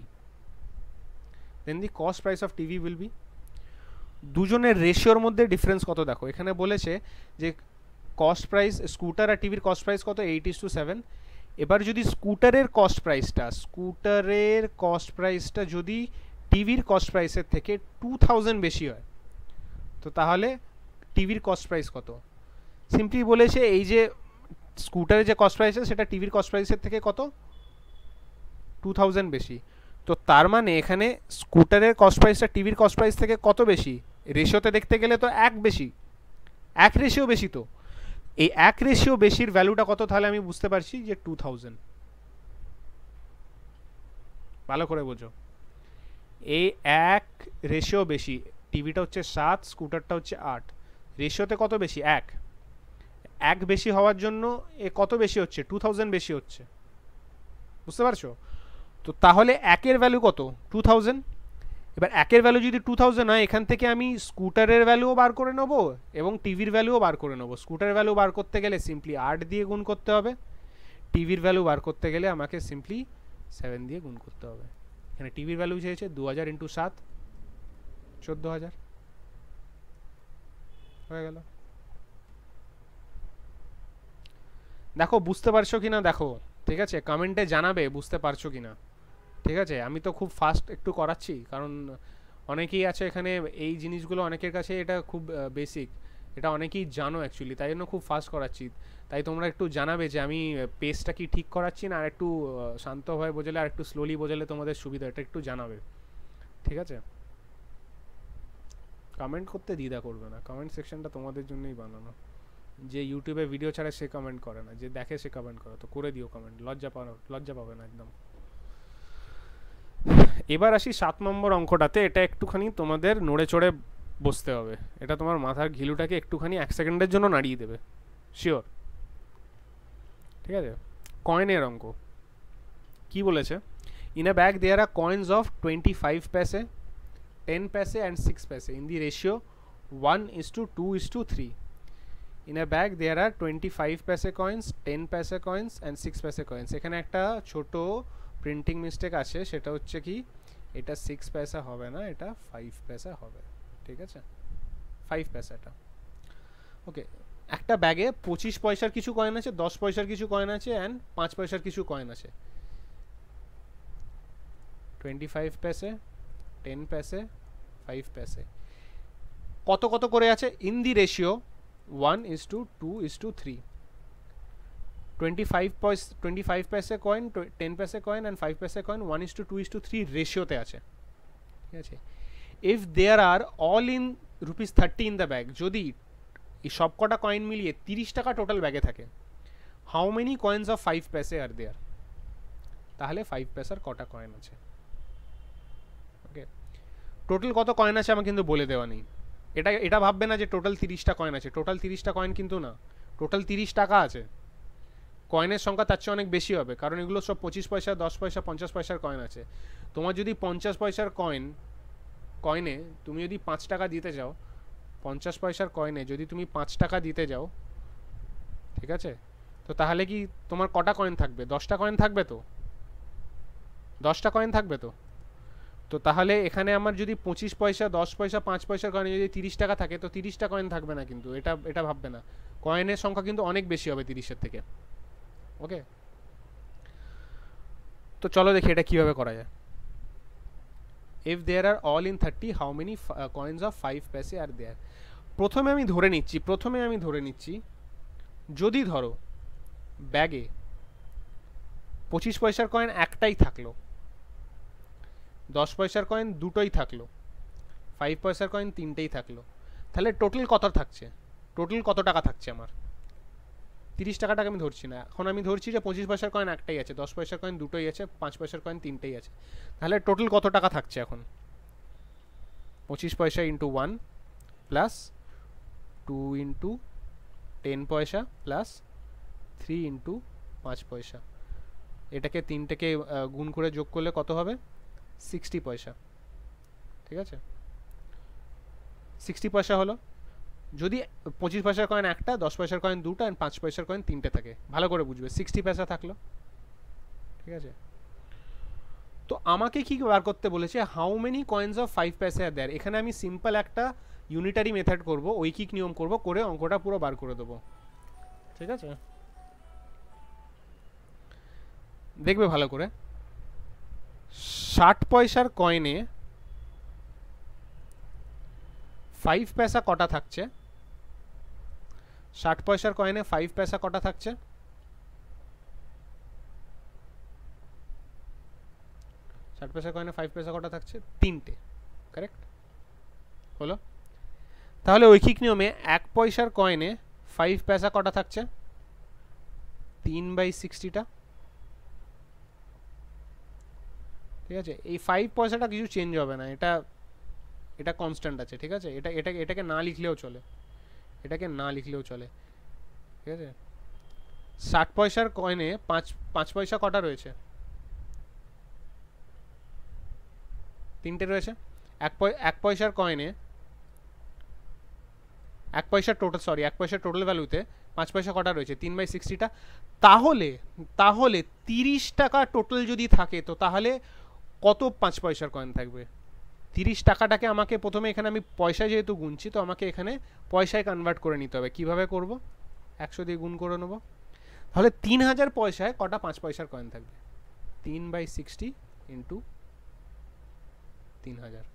then the cost price of TV will be, দুজনের রেশিওর মধ্যে difference কত দেখো, এখানে বলেছে যে cost price scooter আর টিভির কস্ট প্রাইস কত 8:7, এবার যদি স্কুটারের কস্ট প্রাইসটা যদি টিভির কস্ট প্রাইসের থেকে 2000 বেশি হয় তো তাহলে টিভির কস্ট প্রাইস কত, সিম্পলি বলেছে এই যে স্কুটারের যে কস্ট প্রাইস সেটা টিভির কস্ট প্রাইসের থেকে কত 2000 বেশি, তো তার মানে এখানে স্কুটারের কস্ট প্রাইসটা টিভির কস্ট প্রাইস থেকে কত বেশি, রেশিওতে দেখতে গেলে তো এক রেশিও বেশি, তো এই এক রেশিও বেশির ভ্যালুটা কত তাহলে আমি বুঝতে পারছি যে 2000। ভালো করে বোঝো, এই এক রেশিও বেশি, টিভিটা হচ্ছে 7, স্কুটারটা হচ্ছে 8, রেশিওতে কত বেশি এক বেশি হওয়ার জন্য এ কত বেশি হচ্ছে 2000 বেশি হচ্ছে, বুঝতে পারছো? তো তাহলে একের ভ্যালু কত 2000, এবার একের ভ্যালু যদি 2000 হয় এখান থেকে আমি স্কুটারের ভ্যালুও বার করে নেবো এবং টিভির ভ্যালুও বার করে নেবো। স্কুটারের ভ্যালু বার করতে গেলে সিম্পলি 8 দিয়ে গুণ করতে হবে, টিভির ভ্যালু বার করতে গেলে আমাকে সিম্পলি 7 দিয়ে গুণ করতে হবে। এখানে টিভির ভ্যালু চেয়েছে 2000 × 7, 14000 হয়ে গেল। দেখো বুঝতে পারছো কিনা দেখো, ঠিক আছে, কমেন্টে জানাবে বুঝতে পারছো কিনা। ঠিক আছে, আমি তো খুব ফাস্ট একটু করাচ্ছি কারণ অনেকেই আছে এখানে এই জিনিসগুলো অনেকের কাছে এটা খুব বেসিক, এটা অনেকেই জানো অ্যাকচুয়ালি, তাই জন্য খুব ফাস্ট করাচ্ছি, তাই তোমরা একটু জানাবে যে আমি পেসটা কি ঠিক করাচ্ছি না আর একটু শান্তভাবে বোঝালে আর একটু স্লোলি বোঝালে তোমাদের সুবিধা, এটা একটু জানাবে। ঠিক আছে, কমেন্ট করতে দ্বিধা করবে না, কমেন্ট সেকশনটা তোমাদের জন্যই বানানো, যে ইউটিউবে ভিডিও ছাড়ে সে কমেন্ট করে না, যে দেখে সে কমেন্ট করে, তো করে দিও কমেন্ট, লজ্জা পাবে না একদম। এবার আসি 7 নম্বর অঙ্কটাতে, এটা একটুখানি তোমাদের নড়ে চড়ে বসতে হবে, এটা তোমার মাথার ঘিলুটাকে একটুখানি 1 সেকেন্ডের জন্য নাড়িয়ে দেবে, শিওর। ঠিক আছে, কয়েনের অঙ্ক কি বলেছে, in a bag there are coins of 25 paise, 10 पैसे and 6 पैसे in the ratio 1:2:3. In a bag there are 25 पैसे coins, 10 पैसे coins and 6 पैसे coins. এখানে একটা ছোট প্রিন্টিং মিস্টেক আছে, সেটা হচ্ছে কি এটা 6 পয়সা হবে না, এটা 5 পয়সা হবে। ঠিক আছে, 5 পয়সাটা। ওকে, একটা ব্যাগে 25 পয়সার কিছু কয়েন আছে, 10 পয়সার কিছু কয়েন আছে অ্যান্ড 5 পয়সার কিছু কয়েন আছে। 25 पैसे, 10 पैसे, 5 पैसे কত কত করে আছে, ইন দি রেশিও 1:2:3। 25 पैसे কয়েন, 10 पैसे কয়েন অ্যান্ড 5 पैसे কয়েন 1:2:3 রেশিওতে আছে। ঠিক আছে, if there are all in ₹30 in the bag, যদি এই সব কটা কয়েন মিলিয়ে 30 টাকা টোটাল ব্যাগে থাকে, হাউ মেনি কয়েন্স অফ 5 पैसे আর দেয়ার, তাহলে 5 পয়সার কটা কয়েন আছে। ওকে, টোটাল কত কয়েন আছে আমার কিন্তু বলে দেওয়া নেই, এটা ভাববে না যে টোটাল 30টা কয়েন আছে, টোটাল 30টা কয়েন কিন্তু না, টোটাল 30 টাকা আছে, কয়েনের সংখ্যা তার চেয়ে অনেক বেশি হবে, কারণ এগুলো সব 25 পয়সা, 10 পয়সা, 50 পয়সার কয়েন আছে। তোমার যদি 50 পয়সার কয়েনে তুমি যদি 5 টাকা দিতে যাও, 50 পয়সার কয়েনে যদি তুমি 5 টাকা দিতে যাও, ঠিক আছে, তো তাহলে কি তোমার কটা কয়েন থাকবে? 10টা কয়েন থাকবে তো, 10টা কয়েন থাকবে তো। তো তাহলে এখানে আমার যদি 25 পয়সা, 10 পয়সা, 5 পয়সার কয়েনে যদি 30 টাকা থাকে, তো 30টা কয়েন থাকবে না, কিন্তু এটা ভাববে না। কয়েনের সংখ্যা কিন্তু অনেক বেশি হবে 30-এর থেকে। ওকে, তো চলো দেখি এটা কিভাবে করা যায়। If there are all in 30, how many coins of 5 paisa আর দেয়ার? প্রথমে আমি ধরে নিচ্ছি যদি ধরো ব্যাগে 25 পয়সার কয়েন একটাই থাকলো, 10 পয়সার কয়েন দুটোই থাকলো, 5 পয়সার কয়েন তিনটেই থাকলো, তাহলে টোটাল কত থাকছে? টোটাল কত টাকা থাকছে আমার? 30 টাকাটাকে আমি ধরছি না, এখন আমি ধরছি যে 25 পয়সার কয়েন একটাই আছে, 10 পয়সার কয়েন দুটোই আছে, 5 পয়সার কয়েন তিনটেই আছে, তাহলে টোটাল কত টাকা থাকছে এখন? 25 পয়সা ইন্টু 1 প্লাস 2 ইন্টু 10 পয়সা প্লাস 3 ইন্টু 5 পয়সা, এটাকে তিনটেকে গুণ করে যোগ করলে কত হবে? 60 পয়সা। ঠিক আছে, 60 পয়সা হলো। যদি 25 পয়সার কয়েন একটা, 10 পয়সার কয়েন দুটো আর 5 পয়সার কয়েন তিনটে থাকে, ভালো করে বুঝবে, 60 পয়সা থাকলো। ঠিক আছে, তো আমাকে কি বার করতে বলেছে? How many coins of 5 paisa আর দেয়ার। এখানে আমি সিম্পল একটা ইউনিটারি মেথড করব, ঐকিক নিয়ম করব, করে অঙ্কটা পুরো বার করে দেবো। ঠিক আছে, দেখবে ভালো করে। 60 পয়সার কয়েনে 5 পয়সা কটা থাকছে? 60 পয়সার কয়েনে 5 পয়সা কটা থাকছে? 60 পয়সার কয়েনে 5 পয়সা কটা থাকছে? তিনটে। কারেক্ট হলো। তাহলে ঐকিক নিয়মে 1 পয়সার কয়েনে 5 পয়সা কটা থাকছে? 3/60টা। ঠিক আছে, এই 5 পয়সাটা কিছু চেঞ্জ হবে না, এটা কনস্ট্যান্ট আছে। ঠিক আছে, এটাকে না লিখলেও চলে, ঠিক আছে। 60 পয়সার কয়েনে 5 পয়সা কটা রয়েছে? তিনটে রয়েছে। 1 পয়সার কয়েনে 1 পয়সার টোটাল ভ্যালুতে 5 পয়সা কটা রয়েছে? 3/60টা। তাহলে 30 টাকা টোটাল যদি থাকে, তো তাহলে কত 5 পয়সার কয়েন থাকবে? 30 টাকাটাকে আমাকে প্রথমে, এখানে আমি পয়সা যেহেতু গুনছি, তো আমাকে এখানে পয়সায় কনভার্ট করে নিতে হবে। কিভাবে করব? 100 দিয়ে গুণ করে নেব। তাহলে 3000 পয়সায় কটা 5 পয়সার কয়েন থাকবে? 3/60 ইন্টু 3000,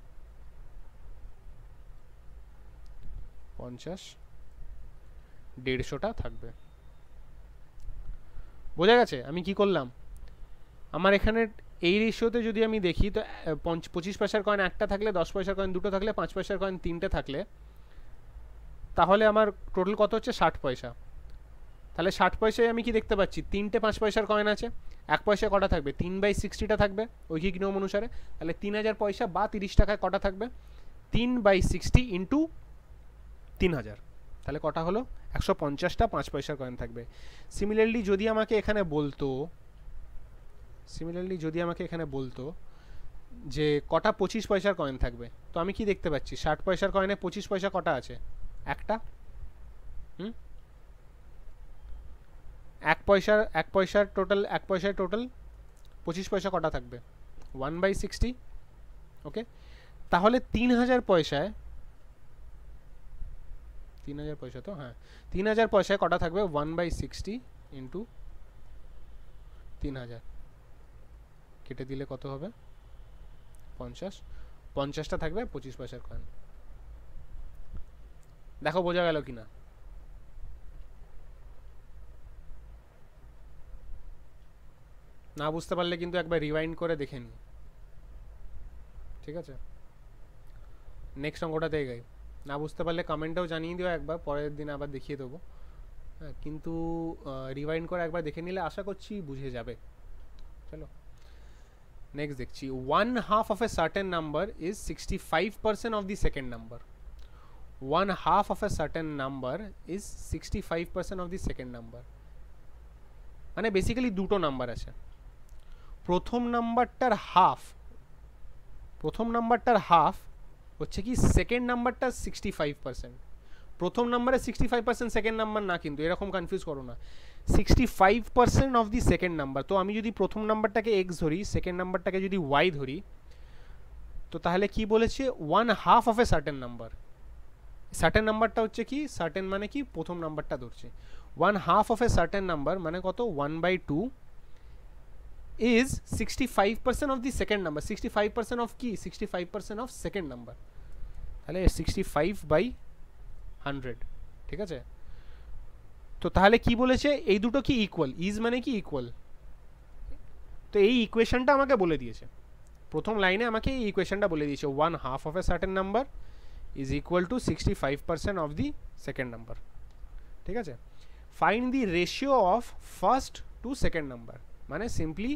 50, 150টা থাকবে। বোঝা গেছে আমি কি করলাম? আমার এখানে এই রেশিওতে যদি আমি দেখি, তো 25 পয়সার কয়েন একটা থাকলে, 10 পয়সার কয়েন দুটো থাকলে, 5 পয়সার কয়েন তিনটে থাকলে, তাহলে আমার টোটাল কত হচ্ছে? 60 পয়সা। তাহলে 60 পয়সায় আমি কি দেখতে পাচ্ছি? তিনটে 5 পয়সার কয়েন আছে। 1 পয়সা কটা থাকবে? 3/60টা থাকবে ঐকিক নিয়ম অনুসারে। তাহলে 3000 পয়সা বা 30 টাকায় কটা থাকবে? 3/60 ইন্টু 3000, তাহলে কটা হলো? 150টা 5 পয়সার কয়েন থাকবে। সিমিলারলি যদি আমাকে এখানে বলতো যে কটা 25 পয়সার কয়েন থাকবে, তো আমি কি দেখতে পাচ্ছি? 60 পয়সার কয়েনে 25 পয়সা কটা আছে? একটা। 1 পয়সার টোটাল 25 পয়সা কটা থাকবে? 1/60। ওকে, তাহলে 3000 পয়সায়, 3000 পয়সা তো, হ্যাঁ, 3000 পয়সায় কটা থাকবে? 1/60 ইন্টু 3000, কেটে দিলে কত হবে? 50। 50টা থাকবে 25 পয়সার কয়েন। দেখো বোঝা গেল কিনা? না বুঝতে পারলে কিন্তু একবার রিওয়াইন্ড করে দেখে নিও। ঠিক আছে, নেক্সট অঙ্কটা দেখাই। না বুঝতে পারলে কমেন্টেও জানিয়ে দিও, একবার পরের দিন আবার দেখিয়ে দেবো। হ্যাঁ, কিন্তু রিওয়াইন্ড করে একবার দেখে নিলে আশা করছি বুঝে যাবে। চলো নেক্সট দেখছি। 1/2 of a certain number is 65% of the second number. 1/2 of a certain number is 65% of the second number. মানে বেসিক্যালি দুটো নাম্বার আছে, প্রথম নাম্বারটার হাফ হচ্ছে কি সেকেন্ড নাম্বারটা 65%। প্রথম নাম্বারে 65%, সেকেন্ড নাম্বার না, কিন্তু এরকম কনফিউজ করো না। 65% অফ দি সেকেন্ড নাম্বার। তো আমি যদি প্রথম নাম্বারটাকে এক্স ধরি, সেকেন্ড নাম্বারটাকে যদি ওয়াই ধরি, তো তাহলে কি বলেছে, 1/2 of a certain number. Certain নাম্বারটা হচ্ছে কি, সার্টেন মানে কি, প্রথম নাম্বারটা ধরছে। 1/2 অফ এ সার্টেন নাম্বার মানে কত, 1/2 is 65% of the second number। 65% of কি, 65% of second number, তাহলে 65/100, ঠিক আছে। তো তাহলে কি বলেছে, এই দুটো কি ইকুয়াল, ইজ মানে কি ইকুয়াল। তো এই ইকুয়েশনটা আমাকে বলে দিয়েছে, প্রথম লাইনে আমাকে এই ইকুয়েশনটা বলে দিয়েছে, 1/2 of a certain number is equal to 65% of the second number, ঠিক আছে। Find the ratio of first to second number, মানে সিম্পলি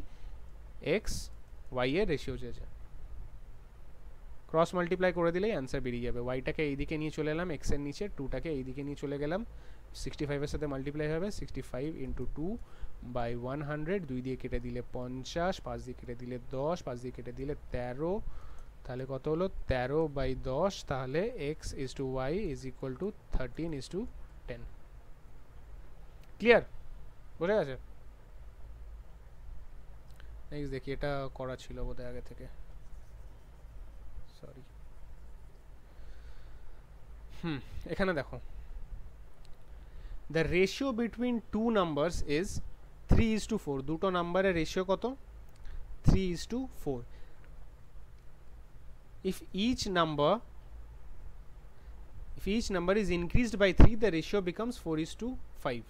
এক্স ওয়াই এর রেশিও চেয়েছে। ক্রস মাল্টিপ্লাই করে দিলেই অ্যান্সার বেরিয়ে যাবে। ওয়াইটাকে এইদিকে নিয়ে চলে এলাম, এক্স এর নিচে, টুটাকে এইদিকে নিয়ে চলে গেলাম, 65 এর সাথে মাল্টিপ্লাই হবে, 65 ইন্টু 2/100, 2 দিয়ে কেটে দিলে 50, 5 দিয়ে কেটে দিলে 10, 5 দিয়ে কেটে দিলে 13, তাহলে কত হলো, 13/10। তাহলে X is to Y is equal to 13:10। Clear, বোঝা গেছে। নেক্সট দেখি, এটা করা ছিল বোধহয় আগে থেকে, সরি। এখানে দেখো, the ratio between two numbers is 3:4। দুটো নাম্বারের রেশিও কত, 3:4। if each number is increased by 3, the ratio becomes 4:5.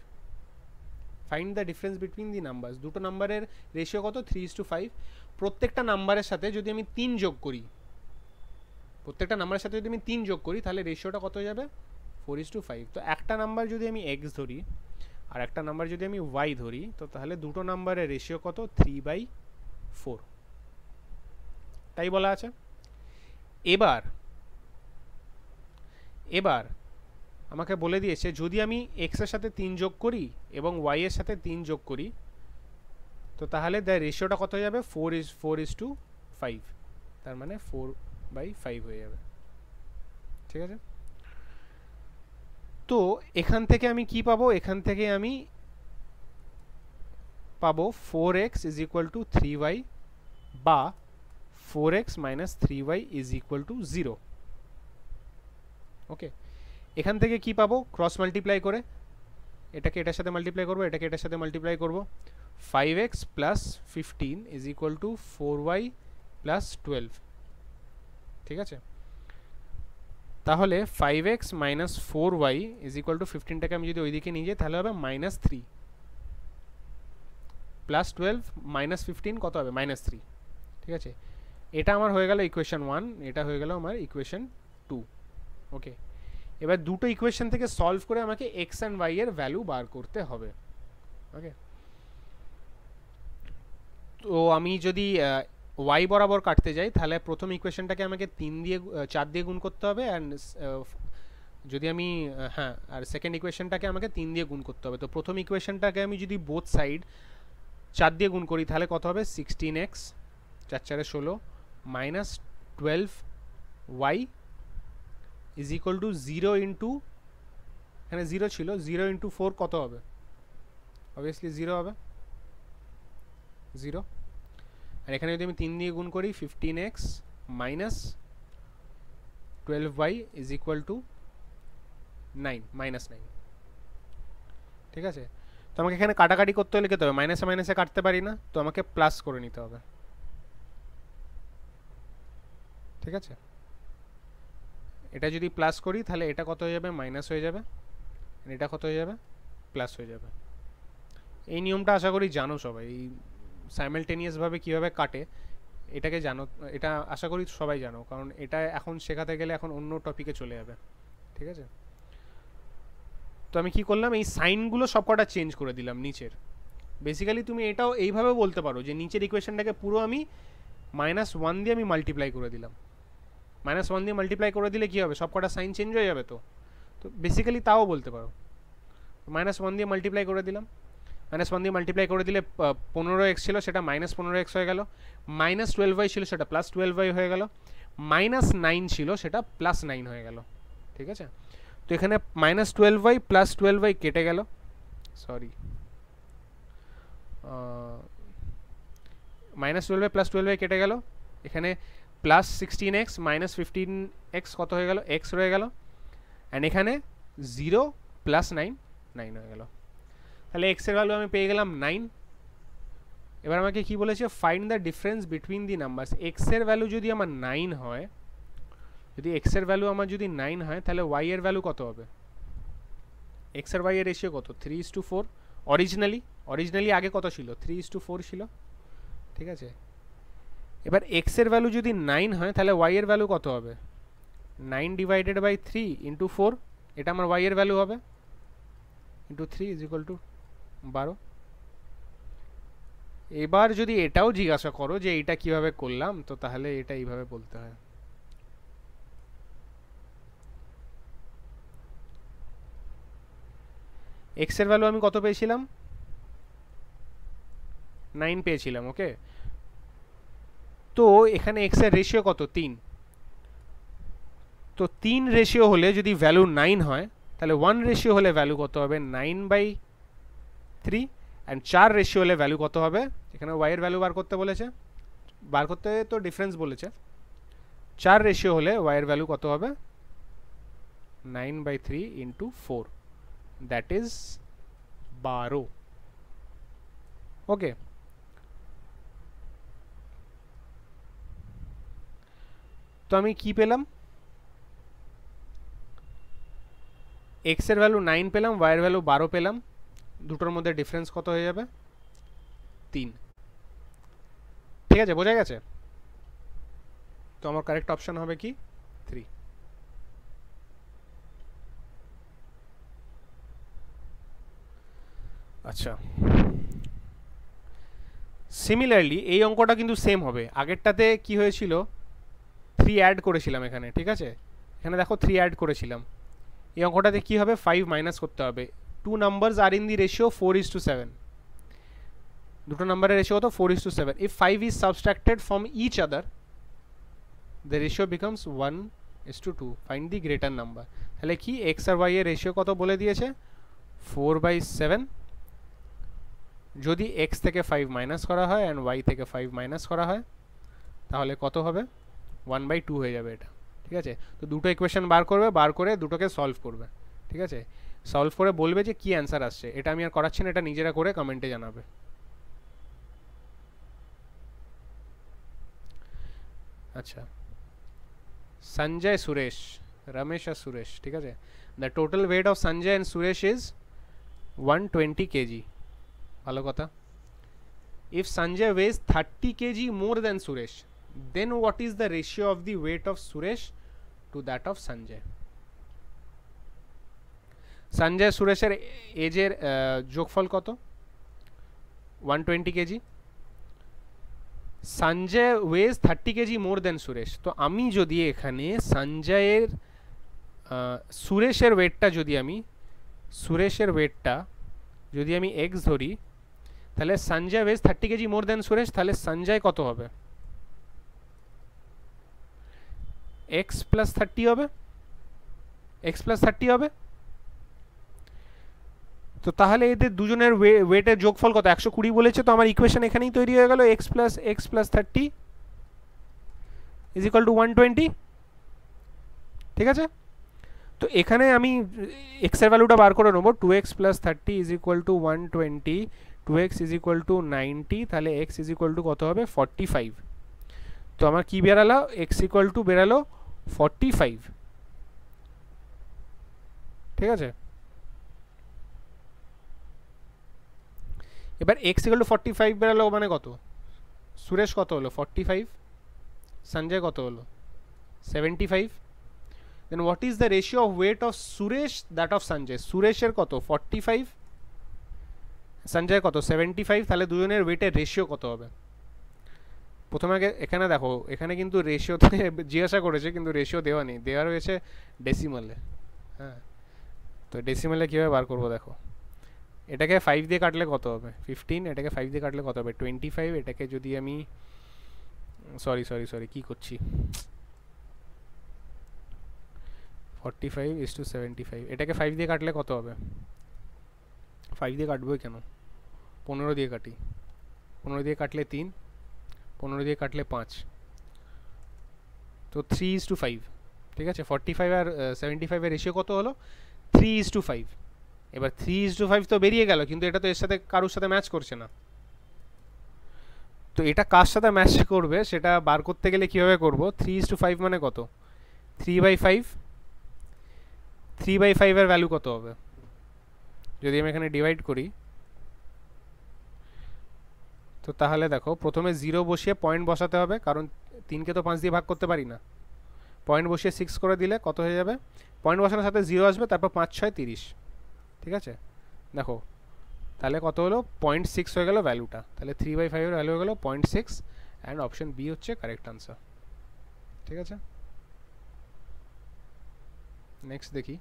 find the difference between the numbers। দুটো নাম্বারের রেশিও কত, 3:5। প্রত্যেকটা নাম্বারের সাথে যদি আমি 3 যোগ করি, তাহলে রেশিওটা কত হয়ে যাবে, 4:5। তো একটা নাম্বার যদি আমি এক্স ধরি আর একটা নাম্বার যদি আমি ওয়াই ধরি, তো তাহলে দুটো নাম্বারের রেশিও কত, 3/4, তাই বলা আছে। এবার আমাকে বলে দিয়েছে, যদি আমি এক্স এর সাথে 3 যোগ করি এবং ওয়াই এর সাথে 3 যোগ করি, তো তাহলে দ্য রেশিওটা কত হয়ে যাবে, 4:5, তার মানে 4/5 হয়ে যাবে, ঠিক আছে। তো এখান থেকে আমি কি পাবো, এখান থেকে আমি পাবো 4x is equal two 3y বা 4x minus 3y is equal two 0। ওকে, এখান থেকে কি পাবো, ক্রস মাল্টিপ্লাই করে, এটাকে এটার সাথে মাল্টিপ্লাই করবো, এটাকে এটার সাথে মাল্টিপ্লাই করবো, 5x plus 15 is equal to 4y plus 12, ঠিক আছে। তাহলে 5x minus 4y is equal to 15টাকে আমি যদি ওইদিকে নিয়ে যাই, তাহলে হবে -3 প্লাস 12 মাইনাস 15 কত হবে, -3, ঠিক আছে। এটা আমার হয়ে গেল ইকুয়েশন 1, এটা হয়ে গেল আমার ইকুয়েশন 2। ওকে, এবার দুটো ইকুয়েশন থেকে সলভ করে আমাকে এক্স অ্যান্ড ওয়াই এর ভ্যালু বার করতে হবে। ওকে, তো আমি যদি ওয়াই বরাবর কাটতে যাই, তাহলে প্রথম ইকুয়েশনটাকে আমাকে 4 দিয়ে গুণ করতে হবে, অ্যান্ড যদি আমি আর সেকেন্ড ইকুয়েশনটাকে আমাকে 3 দিয়ে গুণ করতে হবে। তো প্রথম ইকুয়েশনটাকে আমি যদি বোথ সাইড 4 দিয়ে গুণ করি, তাহলে কত হবে, 16x 4 4 16 minus 12y is equal two 0 into, এখানে 0 ছিল, 0 ইন্টু 4 কত হবে, অবভিয়াসলি 0 হবে, 0। আর এখানে যদি আমি 3 দিয়ে গুণ করি, 15x minus 12y is equal two 9, -9, ঠিক আছে। তো আমাকে এখানে কাটাকাটি করতে হলে কেতে হবে, মাইনাসে মাইনাসে কাটতে পারি না, তো আমাকে প্লাস করে নিতে হবে, ঠিক আছে। এটা যদি প্লাস করি, তাহলে এটা কত হয়ে যাবে, মাইনাস হয়ে যাবে, এটা কত হয়ে যাবে, প্লাস হয়ে যাবে। এই নিয়মটা আশা করি জানো সবাই, এই সাইমালটেনিয়াসভাবে কীভাবে কাটে এটাকে জানো, এটা আশা করি সবাই জানো, কারণ এটা এখন শেখাতে গেলে এখন অন্য টপিকে চলে যাবে, ঠিক আছে। তো আমি কি করলাম, এই সাইনগুলো সবকটা চেঞ্জ করে দিলাম নিচের। বেসিক্যালি তুমি এটাও এইভাবে বলতে পারো যে নিচের ইকুয়েশনটাকে পুরো আমি -1 দিয়ে আমি মাল্টিপ্লাই করে দিলাম। -1 দিয়ে মাল্টিপ্লাই করে দিলে কী হবে, সবকটা সাইন চেঞ্জ হয়ে যাবে। তো বেসিক্যালি তাও বলতে পারো, -1 দিয়ে মাল্টিপ্লাই করে দিলাম, -1 দিয়ে মাল্টিপ্লাই করে দিলে 15x ছিল সেটা -15x হয়ে গেল, -12y ছিল সেটা +12y হয়ে গেল, -9 ছিল সেটা +9 হয়ে গেল। ঠিক আছে, তো এখানে -12y +12y কেটে গেল, সরি -12y +12y কেটে গেল, এখানে +16x -15x কত হয়ে গেল, x রয়ে গেল, অ্যান্ড এখানে 0 +9 9 হয়ে গেল। তাহলে x এর ভ্যালু আমি পেয়ে গেলাম 9। এবার আমাকে কি বলেছে, find the difference between the numbers. x এর ভ্যালু যদি আমার 9 হয়, যদি x এর ভ্যালু আমার যদি 9 হয়, তাহলে y এর ভ্যালু কত হবে? x আর y এর রেশিও কত? 3:4। অরিজিনালি আগে কত ছিল? 3:4 ছিল। ঠিক আছে, এবার x এর ভ্যালু যদি 9 হয় তাহলে y এর ভ্যালু কত হবে? 9/3 × 4, এটা আমার y এর ভ্যালু হবে, ইন্টু 3 = 12। এবার যদি এটাও জিজ্ঞাসা করো যে এটা কিভাবে করলাম, তো তাহলে এটা এইভাবে বলতে হয়। x এর ভ্যালু আমি কত পেয়েছিলাম? 9 পেয়েছিলাম। ওকে, তো এখানে x এর রেশিও কত? 3। তো 3 রেশিও হলে যদি ভ্যালু 9 হয়, তাহলে 1 রেশিও হলে ভ্যালু কত হবে? 9/3। অ্যান্ড 4 রেশিও হলে ভ্যালু কত হবে? এখানে y এর ভ্যালু বার করতে বলেছে, বার করতে তো ডিফারেন্স বলেছে। 4 রেশিও হলে y এর ভ্যালু কত হবে? 9/3 × 4, দ্যাট ইজ 12। ওকে, তো আমি কি পেলাম? x এর ভ্যালু 9 পেলাম, y এর ভ্যালু 12 পেলাম, দুটোর মধ্যে ডিফারেন্স কত হয়ে যাবে? 3। ঠিক আছে, বোঝা গেছে? তো আমার কারেক্ট অপশন হবে কি? 3। আচ্ছা, সিমিলারলি এই অঙ্কটা কিন্তু সেম হবে। আগেরটাতে কি হয়েছিল? 3 অ্যাড করেছিলাম এখানে। ঠিক আছে, এখানে দেখো 3 অ্যাড করেছিলাম। এই অঙ্কটাতে কি হবে? 5 মাইনাস করতে হবে। 2 numbers are in the ratio 4:7। দুটো নাম্বারের রেশিও কত? 4:7। If 5 is subtracted from each other, the ratio becomes 1:2। Find the greater number. তাহলে কি x আর y এর রেশিও কত বলে দিয়েছে? 4/7। যদি x থেকে 5 মাইনাস করা হয় অ্যান্ড y থেকে 5 মাইনাস করা হয়, তাহলে কত হবে? 1/2 হয়ে যাবে এটা। ঠিক আছে, তো দুটো ইকুয়েশন বার করবে, বার করে দুটোকে সলভ করবে। ঠিক আছে, সলভ করে বলবে যে কি অ্যান্সার আসছে। এটা আমি আর করাচ্ছি না, এটা নিজেরা করে কমেন্টে জানাবে। আচ্ছা, সঞ্জয় সুরেশ, রমেশ আর সুরেশ। ঠিক আছে, the total weight of Sanjay and Suresh is 120 kg। ভালো কথা। If Sanjay weighs 30 kg more than Suresh, then what is the ratio of the weight of Suresh to that of Sanjay? Sanjay সুরেশের এজের যোগফল কত? 120 KG. Sanjay weighs 30 KG more than Suresh. তো আমি যদি এখানে সঞ্জয়ের সুরেশের ওয়েটটা যদি আমি x ধরি, তাহলে Sanjay weighs 30 KG more than Suresh, তাহলে সঞ্জয় কত হবে? x + 30 হবে, x + 30 হবে। তো তাহলে এদের দুজনের ওয়েটের যোগফল কত? 120 বলেছে। তো আমার ইকুয়েশন এখানেই তৈরি হয়ে গেল, x + 30 = 120। ঠিক আছে, তো এখানে আমি x এর ভ্যালুটা বার করে নেব। 2x + 30 = 120, 2x = 90, তাহলে x = কত হবে? 45। তো আমার কি বেরালো? x = বেরালো 45। ঠিক আছে, এবার x = 45 বেরালো মানে কত? সুরেশ কত হলো? 45। সঞ্জয় কত হলো? 75। Then what is the ratio of weight of Suresh that of Sanjay? সুরেশের কত? 45, সঞ্জয় কত? 75। তাহলে দুজনের ওয়েটের রেশিও কত হবে? প্রথমে আগে এখানে দেখো, এখানে কিন্তু রেশিওতে জিজ্ঞাসা করেছে, কিন্তু রেশিও দেওয়া নেই, দেওয়া রয়েছে ডেসিমালে। হ্যাঁ, তো ডেসিমালে কীভাবে বার করবো দেখো। এটাকে 5 দিয়ে কাটলে কত হবে 15, এটাকে 5 দিয়ে কাটলে কত হবে 25, এটাকে যদি আমি সরি কি করছি 45:75, এটাকে 5 দিয়ে কাটলে কত হবে 5 দিয়ে কাটবো কেন 15 দিয়ে কাটি 15 দিয়ে কাটলে 3, 15 দিয়ে কাটলে 5, তো 3:5, ঠিক আছে 45 আর 75 এর রেশিও কত হলো 3:5। এবার 3:5 তো বেরিয়ে গেল, কিন্তু এটা তো এর সাথে কারোর সাথে ম্যাচ করছে না। তো এটা কার সাথে ম্যাচ করবে সেটা বার করতে গেলে কিভাবে করব 3:5 মানে কত 3/5, 3/5 এর ভ্যালু কত হবে যদি আমি এখানে ডিভাইড করি, তো তাহলে দেখো প্রথমে 0 বসিয়ে পয়েন্ট বসাতে হবে, কারণ 3কে তো 5 দিয়ে ভাগ করতে পারি না। পয়েন্ট বসিয়ে 6 করে দিলে কত হয়ে যাবে, পয়েন্ট বসানোর সাথে 0 আসবে, তারপর 5 6 30, ঠিক আছে। দেখো তাহলে কত হলো 0.6 হয়ে গেল ভ্যালুটা, তাহলে 3/5 এর ভ্যালু হয়ে গেল 0.6, অ্যান্ড অপশন বি হচ্ছে কারেক্ট আনসার, ঠিক আছে। নেক্সট দেখি,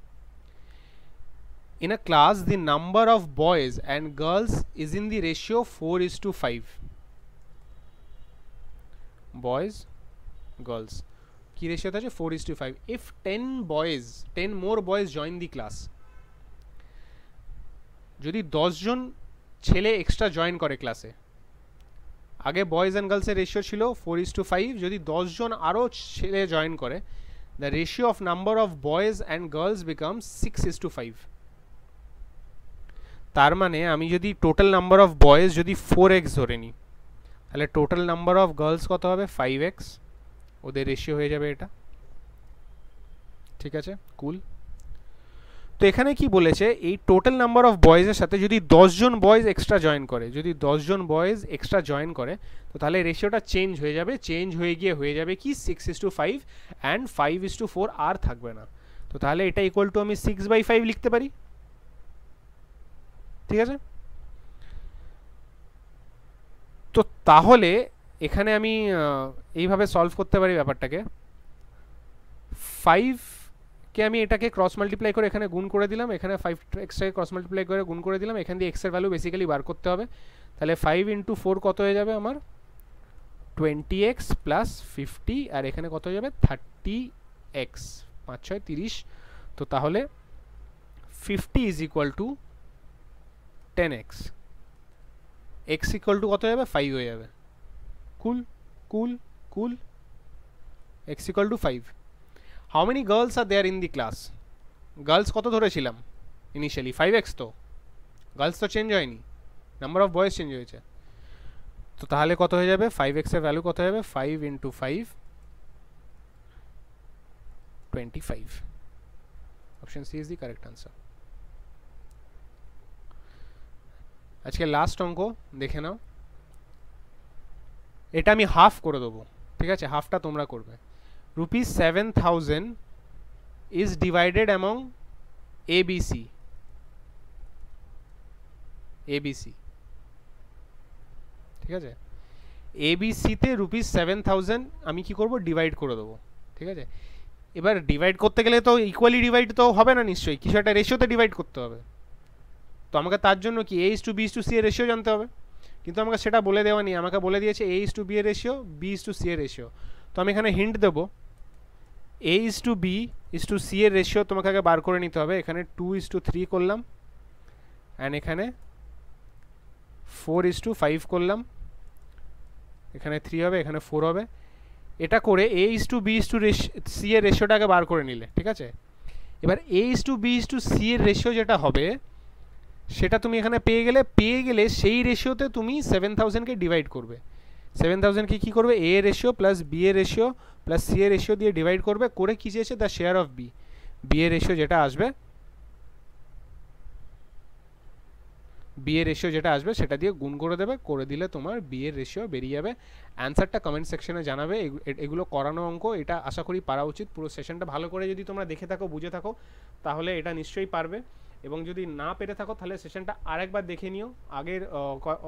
in a class the number of boys and girls is in the ratio 4:5, boys girls কি রেশিওতে আছে 4:5, if 10 more boys join the class, যদি 10 জন ছেলে এক্সট্রা জয়েন করে ক্লাসে, আগে বয়েজ অ্যান্ড গার্লসের রেশিও ছিল 4:5, যদি 10 জন আরও ছেলে জয়েন করে the ratio of number of boys and girls becomes 6:5। তার মানে আমি যদি টোটাল নাম্বার অফ বয়েজ যদি 4x ধরে নিই, তাহলে টোটাল নাম্বার অফ গার্লস কত হবে 5x, ওদের রেশিও হয়ে যাবে এটা, ঠিক আছে কুল। তো এখানে কি বলেছে এই টোটাল নাম্বার অফ বয়েজের সাথে যদি 10 জন বয়েজ এক্সট্রা জয়েন করে, যদি 10 জন বয়েজ এক্সট্রা জয়েন করে, তো তাহলে রেশিওটা চেঞ্জ হয়ে যাবে, চেঞ্জ হয়ে গিয়ে হয়ে যাবে কি 6:5 অ্যান্ড 5:4 আর থাকবে না। তো তাহলে এটা ইকুয়াল টু আমি 6/5 লিখতে পারি, ঠিক আছে। তো তাহলে এখানে আমি এইভাবে সলভ করতে পারি ব্যাপারটাকে, 5কে আমি এটাকে ক্রস মাল্টিপ্লাই করে এখানে গুণ করে দিলাম, এখানে 5xটাকে ক্রস মাল্টিপ্লাই করে গুণ করে দিলাম, এখান দিয়ে x এর ভ্যালু বেসিক্যালি বার করতে হবে। তাহলে 5 × 4 কত হয়ে যাবে আমার 20x প্লাস 50, আর এখানে কত হয়ে যাবে 30x, 5 6 30। তো তাহলে 50 is equal to 10x, x equal to কত হয়ে যাবে 5 হয়ে যাবে, cool cool cool, x equal to 5। How many girls are there in the class, girls কত ধরেছিলাম ইনিশিয়ালি 5x, তো গার্লস তো চেঞ্জ হয়নি, নাম্বার অফ বয়েজ চেঞ্জ হয়েছে। তো তাহলে কত হয়ে যাবে 5x এর ভ্যালু কত হয়ে যাবে 5 × 5 25, option C is the correct answer. আজকে লাস্ট অঙ্ক দেখে নাও, এটা আমি হাফ করে দেবো, ঠিক আছে, হাফটা তোমরা করবে। ₹7,000 is divided among ABC, ঠিক আছে। ABC-তে ₹7,000 আমি কি করব ডিভাইড করে দেবো, ঠিক আছে। এবার ডিভাইড করতে গেলে তো ইকুয়ালি ডিভাইড তো হবে না নিশ্চয়ই, কিছু একটা রেশিওতে ডিভাইড করতে হবে। তো আমাকে তার জন্য কি A:B:C এর রেশিও জানতে হবে, কিন্তু আমাকে সেটা বলে দেওয়া নেই, আমাকে বলে দিয়েছে A:B এর রেশিও, B:C এর রেশিও। তো আমি এখানে হিন্ট দেবো A:B:C এর রেশিও তোমাকে আগে বার করে নিতে হবে। এখানে 2:3 করলাম, অ্যান্ড এখানে 4:5 করলাম, এখানে 3 হবে, এখানে 4 হবে। এটা করে A:B:C এর রেশিওটাকে বার করে নিলে, ঠিক আছে। এবার A:B:C এর রেশিও যেটা হবে সেটা তুমি এখানে পেয়ে গেলে সেই রেশিওতে তুমি 7,000কে ডিভাইড করবে। 7,000কে কী করবে A এর রেশিও প্লাস B এর রেশিও প্লাস C এর রেশিও দিয়ে ডিভাইড করবে, করে কী চেয়েছে দ্য শেয়ার অফ B এর রেশিও যেটা আসবে, সেটা দিয়ে গুণ করে দেবে, করে দিলে তোমার B এর রেশিও বেরিয়ে যাবে। অ্যান্সারটা কমেন্ট সেকশনে জানাবে। এগুলো করানো অঙ্ক, এটা আশা করি পারা উচিত। পুরো সেশনটা ভালো করে যদি তোমরা দেখে থাকো, বুঝে থাকো, তাহলে এটা নিশ্চয়ই পারবে। এবং যদি না পেরে থাকো তাহলে সেশনটা আরেকবার দেখে নিও, আগের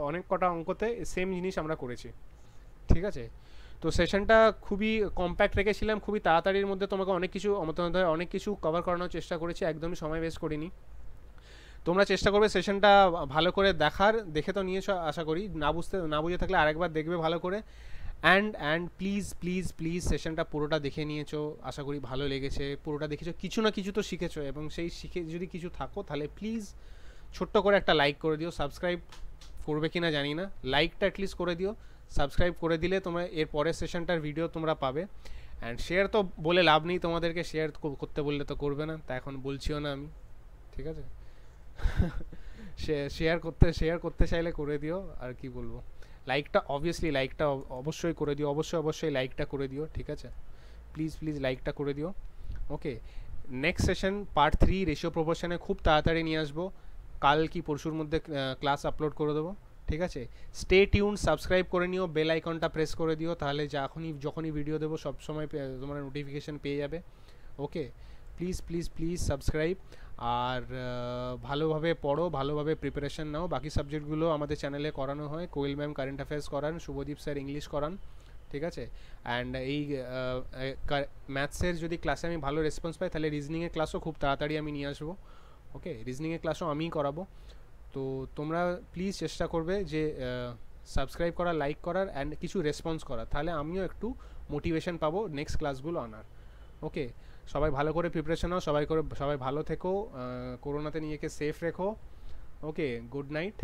অনেক কটা অঙ্কতে সেম জিনিস আমরা করেছি, ঠিক আছে। তো সেশনটা খুবই কম্প্যাক্ট রেখেছিলাম, খুবই তাড়াতাড়ির মধ্যে তোমাকে অনেক কিছু কভার করানোর চেষ্টা করেছি, একদমই সময় ওয়েস্ট করিনি। তোমরা চেষ্টা করবে সেশনটা ভালো করে দেখার, দেখে তো নিয়েছো আশা করি, না বুঝে থাকলে আরেকবার দেখবে ভালো করে। অ্যান্ড প্লিজ প্লিজ প্লিজ সেশনটা পুরোটা দেখে নিয়েছো, আশা করি ভালো লেগেছে, পুরোটা দেখেছো, কিছু না কিছু তো শিখেছো, এবং সেই শিখে যদি কিছু থাকো তাহলে প্লিজ ছোট্ট করে একটা লাইক করে দিও। সাবস্ক্রাইব করবে কি না জানি না, লাইকটা অ্যাটলিস্ট করে দিও। সাবস্ক্রাইব করে দিলে তোমরা এর পরের সেশনটার ভিডিও তোমরা পাবে। অ্যান্ড শেয়ার তো বলে লাভ নেই, তোমাদেরকে শেয়ার করতে বললে তো করবে না, তা এখন বলছিও না আমি, ঠিক আছে? শেয়ার করতে চাইলে করে দিও, আর কি বলবো। লাইকটা অবভিয়াসলি লাইকটা অবশ্যই করে দিও, অবশ্যই লাইকটা করে দিও, ঠিক আছে? প্লিজ প্লিজ লাইকটা করে দিও। ওকে, নেক্সট সেশন পার্ট 3 রেশিও প্রপোর্শনে খুব তাড়াতাড়ি নিয়ে আসবো, কাল কি পরশুর মধ্যে ক্লাস আপলোড করে দেবো, ঠিক আছে? স্টে টিউন, সাবস্ক্রাইব করে নিও, বেল আইকনটা প্রেস করে দিও, তাহলে যখনই ভিডিও দেবো সবসময় তোমরা নোটিফিকেশান পেয়ে যাবে। ওকে, প্লিজ প্লিজ প্লিজ সাবস্ক্রাইব। আর ভালোভাবে পড়ো, ভালোভাবে প্রিপারেশন নাও। বাকি সাবজেক্টগুলো আমাদের চ্যানেলে করানো হয়, কোয়েল ম্যাম কারেন্ট অ্যাফেয়ার্স করান, শুভদীপ স্যার ইংলিশ করান, ঠিক আছে? অ্যান্ড এই ম্যাথসের যদি ক্লাসে আমি ভালো রেসপন্স পাই তাহলে রিজনিংয়ের ক্লাসও খুব তাড়াতাড়ি আমি নিয়ে আসবো। ওকে, রিজনিংয়ের ক্লাসও আমিই করাবো। তো তোমরা প্লিজ চেষ্টা করবে যে সাবস্ক্রাইব করার, লাইক করার, অ্যান্ড কিছু রেসপন্স করার, তাহলে আমিও একটু মোটিভেশন পাবো নেক্সট ক্লাসগুলো আনার। ওকে, সবাই ভালো করে প্রিপারেশন নাও, সবাই ভালো থেকো, করোনাতে নিজেকে সেফ রেখো। ওকে, গুড নাইট।